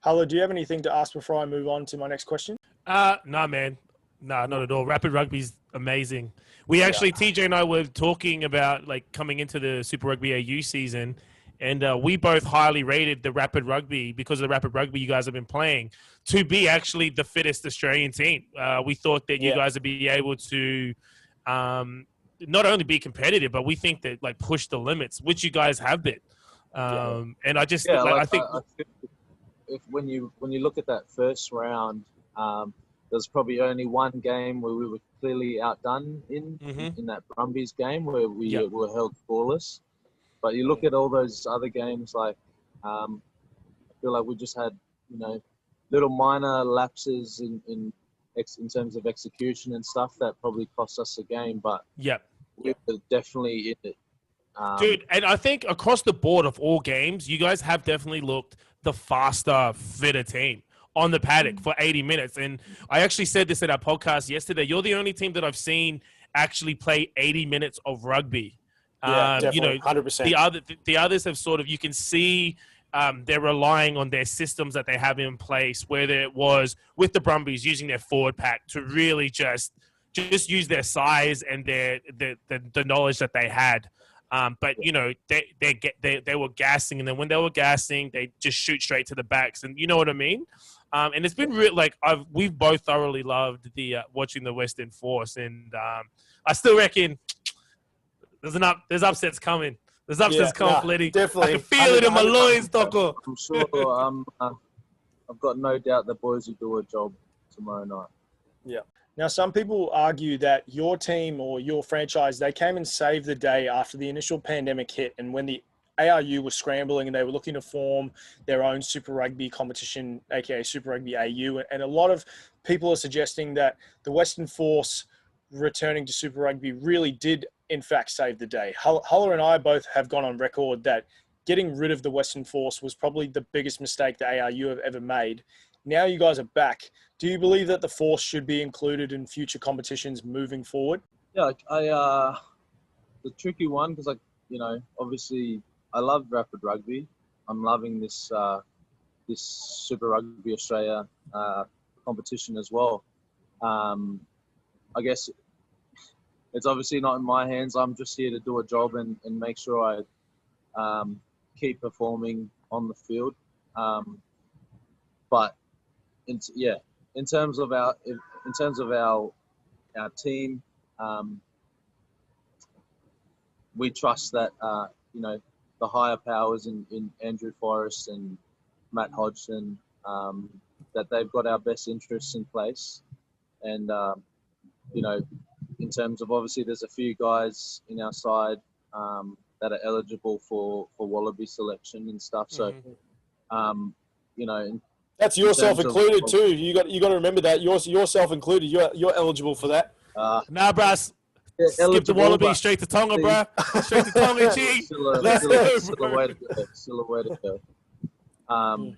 Hello, do you have anything to ask before I move on to my next question? Nah, man. Nah, not at all. Rapid Rugby's amazing. We actually, TJ and I were talking about, like, coming into the Super Rugby AU season, and we both highly rated the Rapid Rugby because of the Rapid Rugby you guys have been playing to be actually the fittest Australian team. We thought that you guys would be able to not only be competitive, but we think that, like, push the limits, which you guys have been. And I just, I think if when you look at that first round, there's probably only one game where we were clearly outdone in that Brumbies game where we were held scoreless. But you look at all those other games, like, I feel like we just had, you know, little minor lapses in terms of execution and stuff that probably cost us a game. But we were definitely in it. Dude, and I think across the board of all games, you guys have definitely looked the faster, fitter team on the paddock for 80 minutes. And I actually said this at our podcast yesterday. You're the only team that I've seen actually play 80 minutes of rugby. Definitely, you know, 100%. The others have sort of, you can see they're relying on their systems that they have in place, whether it was with the Brumbies using their forward pack to really just use their size and the knowledge that they had. But, you know, they were gassing, and then when they were gassing, they just shoot straight to the backs, and you know what I mean. And it's been real. Like, we've both thoroughly loved the watching the Western Force, and I still reckon there's upsets coming. There's upsets coming, Feleti. Definitely, I can feel it in my loins, Toko. I'm sure. I've got no doubt the boys will do a job tomorrow night. Yeah. Now, some people argue that your team or your franchise, they came and saved the day after the initial pandemic hit, and when the ARU was scrambling and they were looking to form their own Super Rugby competition, aka Super Rugby AU. And a lot of people are suggesting that the Western Force returning to Super Rugby really did, in fact, save the day. Huller and I both have gone on record that getting rid of the Western Force was probably the biggest mistake the ARU have ever made. Now you guys are back. Do you believe that the Force should be included in future competitions moving forward? Yeah, the tricky one, because, you know, obviously I love Rapid Rugby. I'm loving this Super Rugby Australia competition as well. I guess it's obviously not in my hands. I'm just here to do a job and make sure I keep performing on the field. But in terms of our team, we trust that you know, the higher powers in Andrew Forrest and Matt Hodgson, that they've got our best interests in place. And you know, in terms of, obviously there's a few guys in our side that are eligible for Wallaby selection and stuff. So you know, that's yourself included too. You got to remember that yourself included. You're eligible for that. Nah, bruh. Skip the Wallaby straight to Tonga, bruh. Straight to Tonga, G. Still a way to go.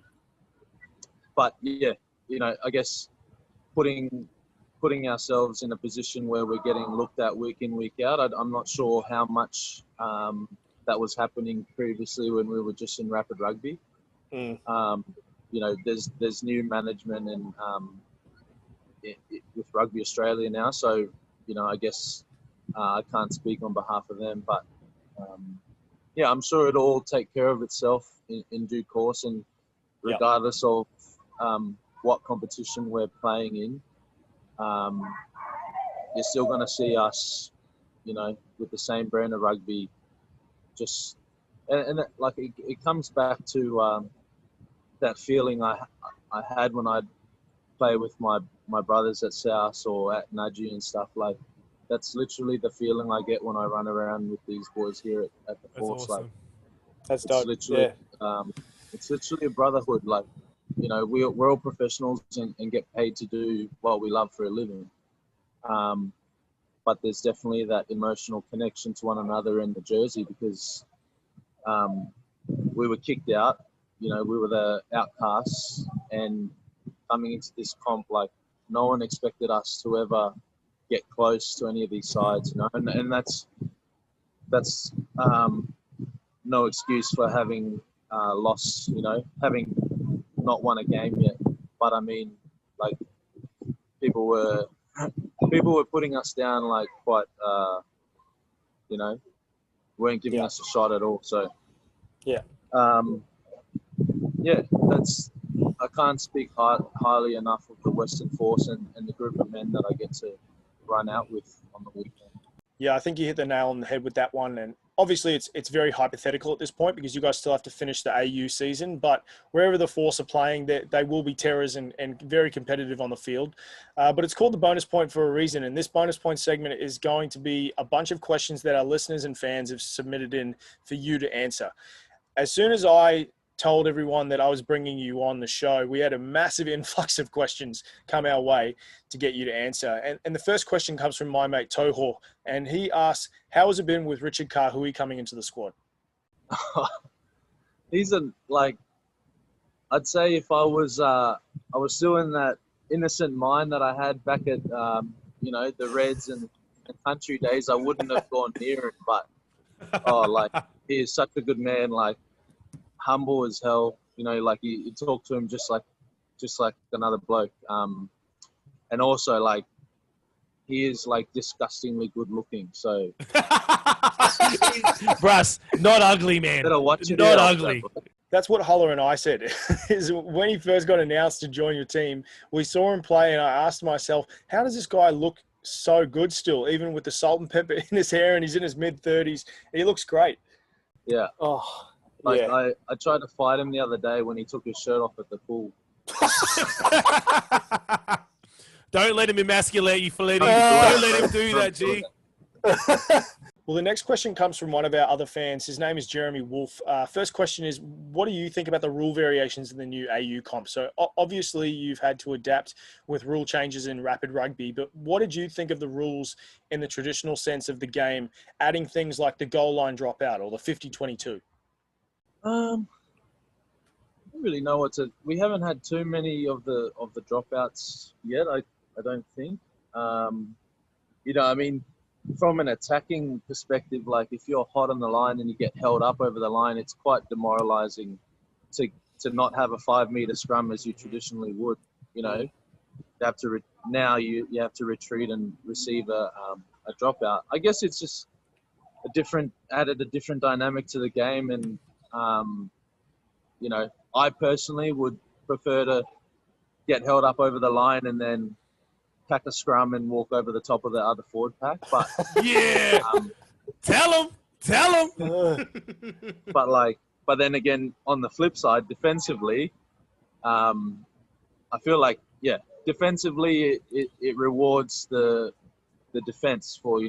But yeah, you know, I guess putting ourselves in a position where we're getting looked at week in, week out. I'm not sure how much that was happening previously when we were just in Rapid Rugby. You know, there's new management and with Rugby Australia now, so, you know, I guess I can't speak on behalf of them, but yeah, I'm sure it'll all take care of itself in due course, and regardless of what competition we're playing in, you're still going to see us, with the same brand of rugby. Just and it comes back to that feeling I had when I'd play with my brothers at South or at Nudgee and stuff. Like, that's literally the feeling I get when I run around with these boys here at the Force. Awesome. Like, That's dope. Literally, it's literally a brotherhood. Like, we're all professionals and get paid to do what we love for a living. But there's definitely that emotional connection to one another in the jersey, because we were kicked out. We were the outcasts, and coming into this comp, like, no one expected us to ever get close to any of these sides, and that's no excuse for having lost, having not won a game yet. But I mean, like, people were putting us down, like, quite, weren't giving us a shot at all. So I can't speak highly enough of the Western Force and the group of men that I get to run out with on the weekend. Yeah, I think you hit the nail on the head with that one. And obviously it's very hypothetical at this point, because you guys still have to finish the AU season. But wherever the Force are playing, they will be terrors and very competitive on the field. But it's called the bonus point for a reason. And this bonus point segment is going to be a bunch of questions that our listeners and fans have submitted in for you to answer. As soon as I told everyone that I was bringing you on the show, we had a massive influx of questions come our way to get you to answer. And the first question comes from my mate Toho, and he asks, how has it been with Richard Kaitu'u coming into the squad? He's I'd say if I was still in that innocent mind that I had back at, the Reds and country days, I wouldn't have gone near him. But, he is such a good man, like, humble as hell, like, you talk to him just like another bloke, and also, like, he is, like, disgustingly good looking. So Bruss, not ugly, man. Not ugly. That's what Huller and I said. Is when he first got announced to join your team, we saw him play, and I asked myself, how does this guy look so good still, even with the salt and pepper in his hair, and he's in his mid-30s? He looks great. Yeah. Oh. Like, yeah. I tried to fight him the other day when he took his shirt off at the pool. Don't let him emasculate you, Feleti. Don't let him do that, G. Well, the next question comes from one of our other fans. His name is Jeremy Wolf. First question is, what do you think about the rule variations in the new AU comp? So obviously you've had to adapt with rule changes in rapid rugby, but what did you think of the rules in the traditional sense of the game, adding things like the goal line dropout or the 50-22? I don't really know we haven't had too many of the dropouts yet. I don't think. I mean, from an attacking perspective, like, if you're hot on the line and you get held up over the line, it's quite demoralizing to not have a 5-meter scrum as you traditionally would. You have to you have to retreat and receive a dropout. I guess it's just added a different dynamic to the game, and I personally would prefer to get held up over the line and then pack a scrum and walk over the top of the other forward pack. But yeah, tell him. But then again, on the flip side, defensively, I feel like, defensively it rewards the defense for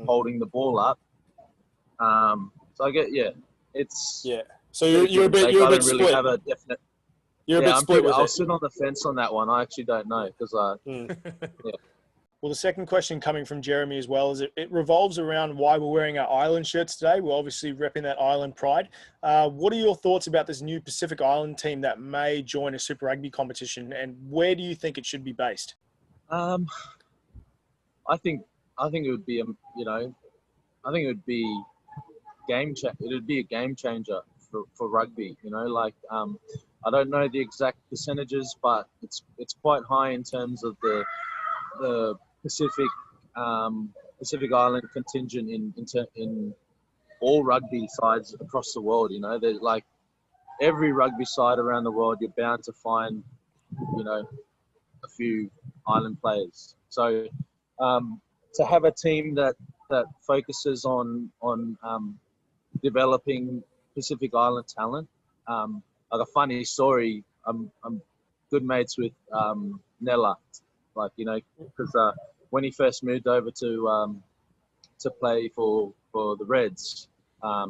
holding the ball up. So I get it's So you're a bit really split. Have a definite. You're a bit split with I'll it. sit on the fence on that one. I actually don't know because Well, the second question coming from Jeremy as well is it revolves around why we're wearing our Island shirts today. We're obviously repping that Island pride. What are your thoughts about this new Pacific Island team that may join a Super Rugby competition, and where do you think it should be based? I think it would be I think it would be it would be a game changer for rugby. I don't know the exact percentages, but it's quite high in terms of the Pacific Island contingent in all rugby sides across the world. You know, there's like every rugby side around the world, you're bound to find, you know, a few island players. So to have a team that focuses on developing Pacific Island talent, like a funny story. I'm good mates with Nella, like, you know, because when he first moved over to play for the Reds, I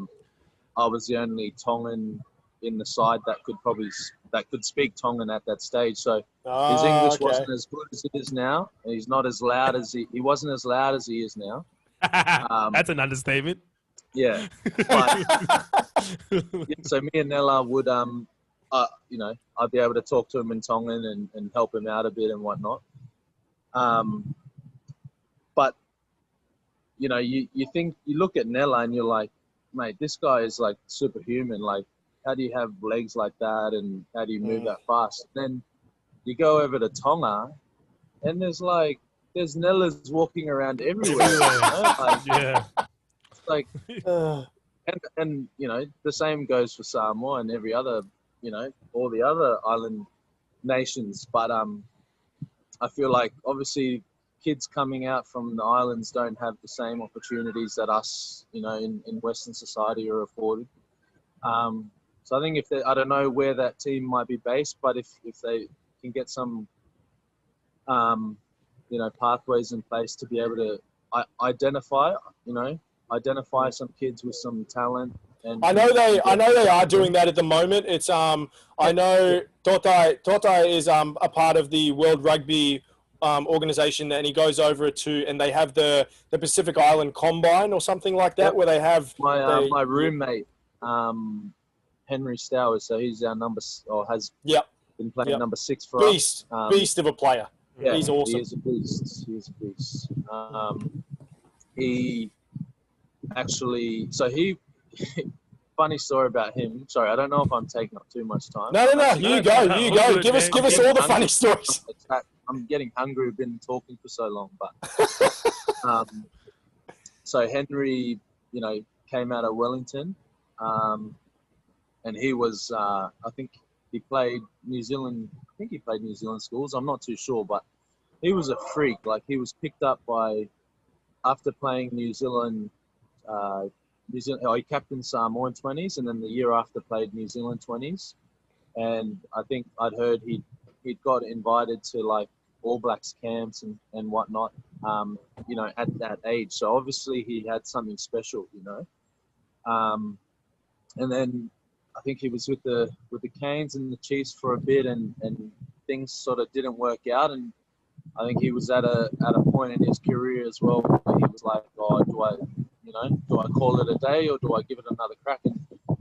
was the only Tongan in the side that could speak Tongan at that stage. So his English wasn't as good as it is now. He's not as loud as he wasn't as loud as he is now. That's an understatement. Yeah. But, yeah, so me and Nella would, you know, I'd be able to talk to him in Tongan and help him out a bit and whatnot. But, you know, you look at Nella and you're like, mate, this guy is like superhuman. Like, how do you have legs like that, and how do you move that fast? Then you go over to Tonga, and there's Nellas walking around everywhere. You know? Like, Yeah. It's like, and you know, the same goes for Samoa and every other, you know, all the other island nations. But I feel like obviously kids coming out from the islands don't have the same opportunities that us, you know, in Western society are afforded. So I think I don't know where that team might be based, but if they can get some, you know, pathways in place to be able to identify some kids with some talent. And I know they are doing that at the moment. It's I know Tj is a part of the World Rugby organization, and he goes over and they have the Pacific Island Combine or something like that, where they have my roommate. Henry Stowers, so he's our has been playing number 6 for us. Beast of a player. Yeah, he's awesome. He is a beast. He actually, funny story about him. Sorry, I don't know if I'm taking up too much time. No. You go. Give us all the funny stories. I'm getting hungry. We've been talking for so long, but so Henry, you know, came out of Wellington. And he was, I think he played New Zealand. I think he played New Zealand schools. I'm not too sure, but he was a freak. Like, he was picked up after playing New Zealand. He captained Samoan 20s, and then the year after played New Zealand 20s. And I think I'd heard he'd got invited to like All Blacks camps and whatnot. You know, at that age. So obviously he had something special, you know. And then I think he was with the Canes and the Chiefs for a bit, and things sort of didn't work out. And I think he was at a point in his career as well where he was like, oh, do I call it a day, or do I give it another crack? And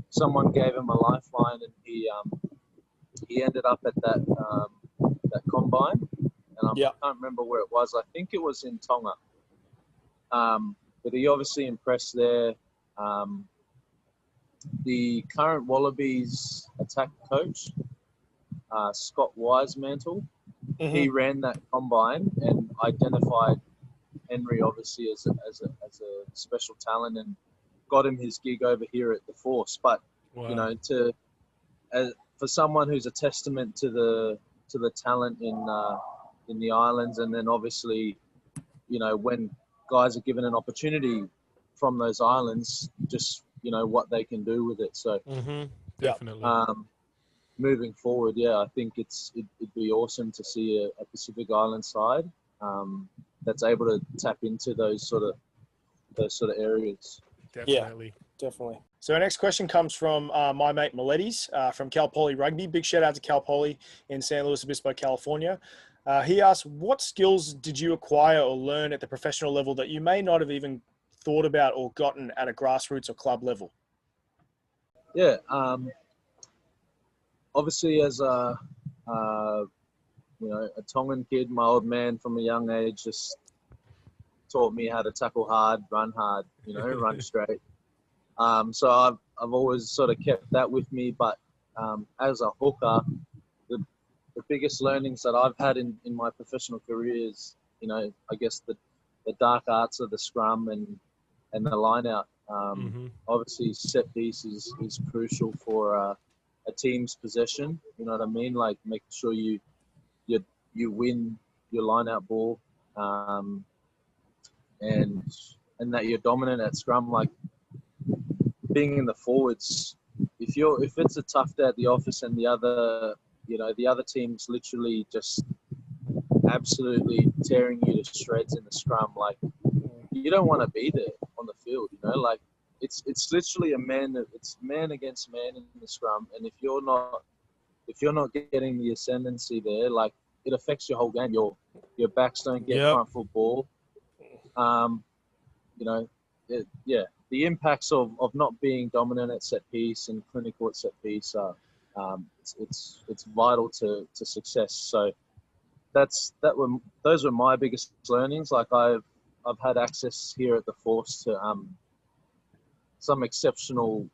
someone gave him a lifeline, and he ended up at that combine, and I can't remember where it was. I think it was in Tonga. But he obviously impressed there. The current Wallabies attack coach, Scott Wisemantle, he ran that combine and identified Henry obviously as a special talent, and got him his gig over here at the Force. But you know, for someone who's a testament to the talent in the islands, and then obviously, you know, when guys are given an opportunity from those islands, just, you know, what they can do with it. So definitely. Moving forward, I think it'd be awesome to see a Pacific Island side that's able to tap into those sort of areas. Definitely. Definitely. So our next question comes from my mate Meletis from Cal Poly Rugby. Big shout out to Cal Poly in San Luis Obispo, California. He asked, what skills did you acquire or learn at the professional level that you may not have even thought about or gotten at a grassroots or club level? Yeah, obviously as a Tongan kid, my old man from a young age just taught me how to tackle hard, run hard, you know, run straight. So I've always sort of kept that with me. But as a hooker, the biggest learnings that I've had in my professional career is, you know, I guess the dark arts of the scrum and the line out. Obviously, set piece is crucial for a team's possession. You know what I mean? Like making sure you win your line-out ball, and that you're dominant at scrum. Like being in the forwards, if it's a tough day at the office and the other team's literally just absolutely tearing you to shreds in the scrum, like you don't want to be there on the field. You know, like it's literally it's man against man in the scrum, and if you're not getting the ascendancy there, like it affects your whole game. Your backs don't get front foot ball. You know, the impacts of not being dominant at set piece and clinical at set piece are it's vital to success. So those were my biggest learnings. Like I've had access here at the Force to some exceptional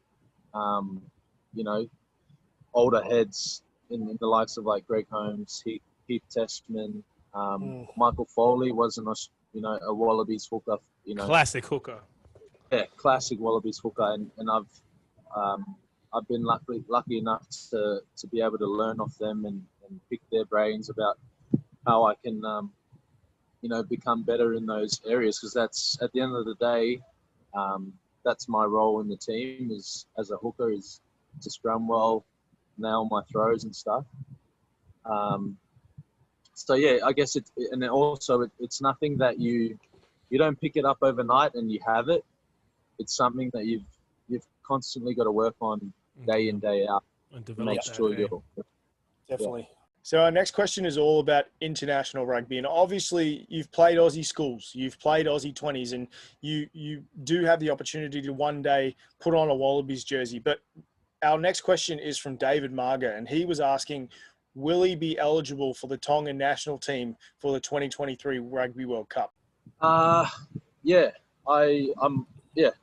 older heads in the likes of like Greg Holmes, Heath Testman, Michael Foley was a Wallabies hooker. Classic hooker. Yeah, classic Wallabies hooker, and I've been lucky enough to be able to learn off them and pick their brains about how I can become better in those areas, because that's at the end of the day, that's my role in the team is as a hooker is to scrum well, nail my throws and stuff. So yeah, I guess it's nothing that you don't pick it up overnight and you have it. It's something that you've constantly got to work on day in, day out and to make sure you're definitely. Yeah. So our next question is all about international rugby, and obviously you've played Aussie schools, you've played Aussie 20s, and you do have the opportunity to one day put on a Wallabies jersey. But our next question is from David Marga, and he was asking, will he be eligible for the Tongan national team for the 2023 Rugby World Cup? I'm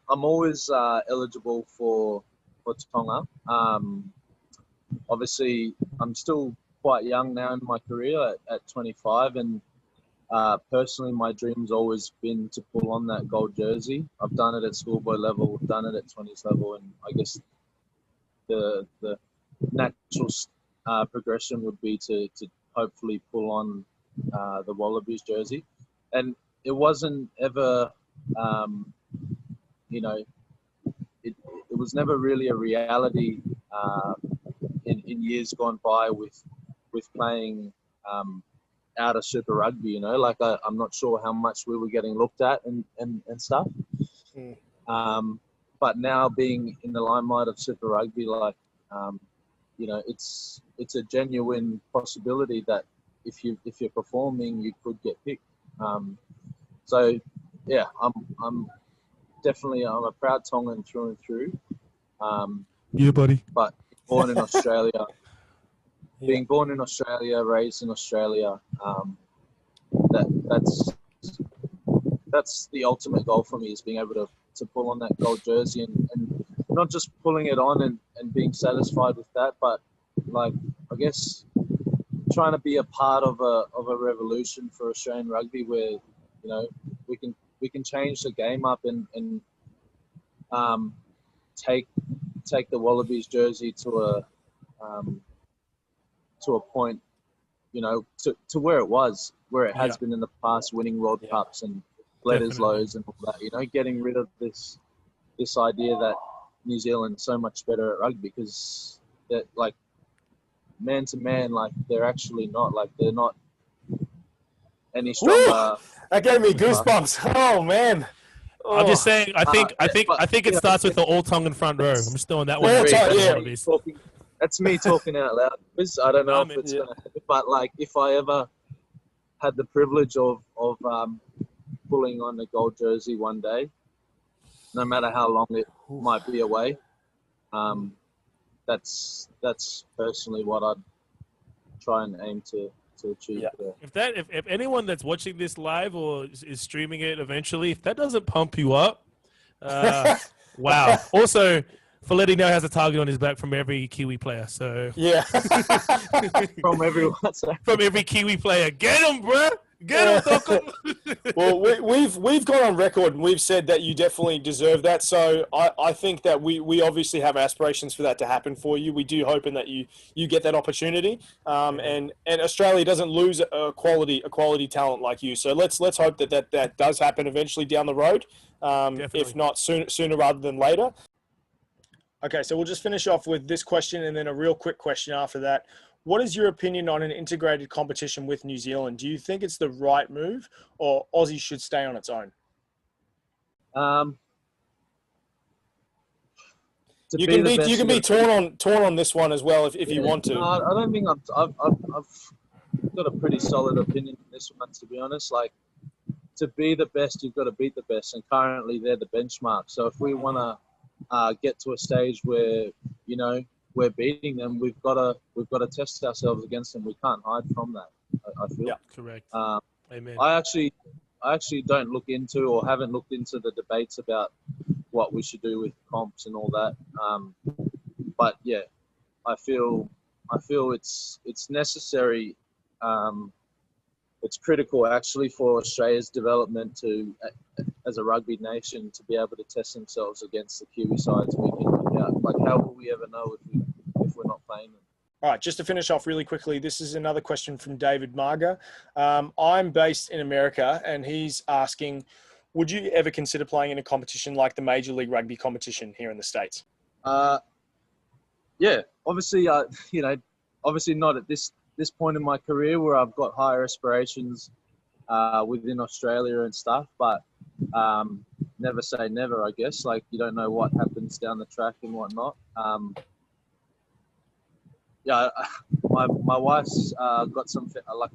always eligible for Tonga. Obviously, I'm still quite young now in my career at 25, and personally, my dream's always been to pull on that gold jersey. I've done it at schoolboy level, done it at 20s level, and I guess the natural progression would be to hopefully pull on the Wallabies jersey. And it wasn't ever, it was never really a reality in years gone by with playing out of Super Rugby. Like I'm not sure how much we were getting looked at and stuff. But now being in the limelight of Super Rugby, like it's a genuine possibility that if you're performing, you could get picked. So yeah, I'm a proud Tongan through and through. Yeah, buddy. But born in Australia, being born in Australia, raised in Australia, that's the ultimate goal for me, is being able to pull on that gold jersey and not just pulling it on and being satisfied with that, but like I guess trying to be a part of a revolution for Australian rugby where we can change the game up and take the Wallabies jersey to a point, to where it was, where it has been in the past, winning World Cups and Bledisloes and all that. Getting rid of this idea that New Zealand's so much better at rugby, because that, like, man to man, like they're actually not. Like they're not any stronger. That gave me goosebumps. Oh man. Oh. I'm just saying. I think it starts with the all Tongan front row. I'm just throwing that one. That's me talking out loud. I don't know if it's gonna happen, but like if I ever had the privilege of pulling on a gold jersey one day, no matter how long it might be away, that's personally what I'd try and aim to achieve. Yeah. If anyone that's watching this live or is streaming it eventually, if that doesn't pump you up, wow. Also, Feleti now has a target on his back from every Kiwi player. So from everyone, from every Kiwi player, get him, bro. Get him, Toko. Well, we've gone on record and we've said that you definitely deserve that. So I think that we obviously have aspirations for that to happen for you. We do hoping that you get that opportunity. And Australia doesn't lose a quality talent like you. So let's hope that does happen eventually down the road. If not sooner rather than later. Okay, so we'll just finish off with this question and then a real quick question after that. What is your opinion on an integrated competition with New Zealand? Do you think it's the right move, or Aussie should stay on its own? You can be torn on this one as well if you want to. I don't think I've got a pretty solid opinion on this one, to be honest. Like, to be the best, you've got to beat the best, and currently they're the benchmark. So if we want to get to a stage where we're beating them, we've got to test ourselves against them. We can't hide from that. I feel. Yeah, correct. Amen. I actually don't look into or haven't looked into the debates about what we should do with comps and all that. But yeah, I feel it's necessary. It's critical actually for Australia's development as a rugby nation, to be able to test themselves against the Kiwi sides week in, week out. Like, how will we ever know if we're not playing them? All right, just to finish off really quickly, this is another question from David Marga. I'm based in America, and he's asking, would you ever consider playing in a competition like the Major League Rugby competition here in the States? Yeah, obviously, obviously not at this point in my career where I've got higher aspirations within Australia and stuff, but never say never, I guess. Like, you don't know what happens down the track and whatnot. Yeah, my wife's got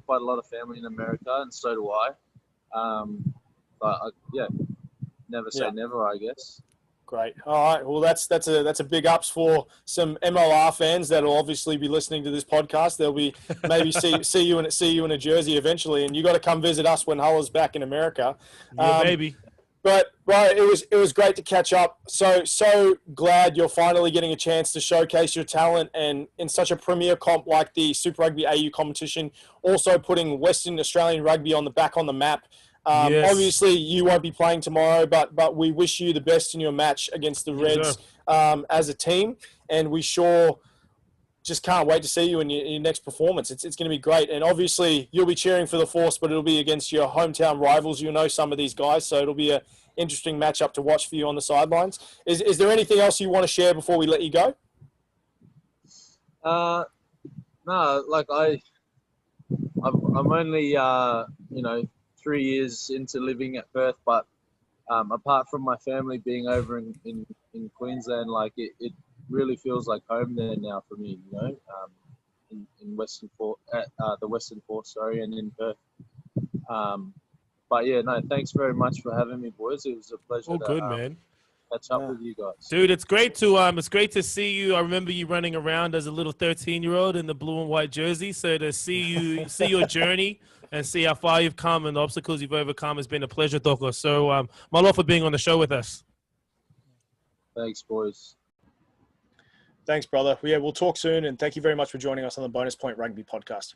quite a lot of family in America, and so do I. But yeah, never say never, I guess. Great. All right. Well, that's a big ups for some MLR fans that'll obviously be listening to this podcast. They'll be maybe see you in a jersey eventually, and you got to come visit us when Hull's back in America. Yeah, baby. But right, it was great to catch up. So glad you're finally getting a chance to showcase your talent, and in such a premier comp like the Super Rugby AU competition, also putting Western Australian rugby on the map. Yes. Obviously, you won't be playing tomorrow, but we wish you the best in your match against the Reds as a team, and we sure just can't wait to see you in your next performance. It's going to be great, and obviously you'll be cheering for the Force, but it'll be against your hometown rivals. You'll know some of these guys, so it'll be an interesting matchup to watch for you on the sidelines. Is there anything else you want to share before we let you go? No, like I'm only 3 years into living at Perth, but apart from my family being over in Queensland, like it really feels like home there now for me, in Western Port, the Western Port, and in Perth. But yeah, no, thanks very much for having me, boys. It was a pleasure. Good, man. Catch up with you guys, dude. It's great to see you. I remember you running around as a little 13-year-old in the blue and white jersey. So to see your journey and see how far you've come and the obstacles you've overcome has been a pleasure, Toko. So, mahalo for being on the show with us. Thanks, boys. Thanks, brother. Yeah, we'll talk soon, and thank you very much for joining us on the Bonus Point Rugby podcast.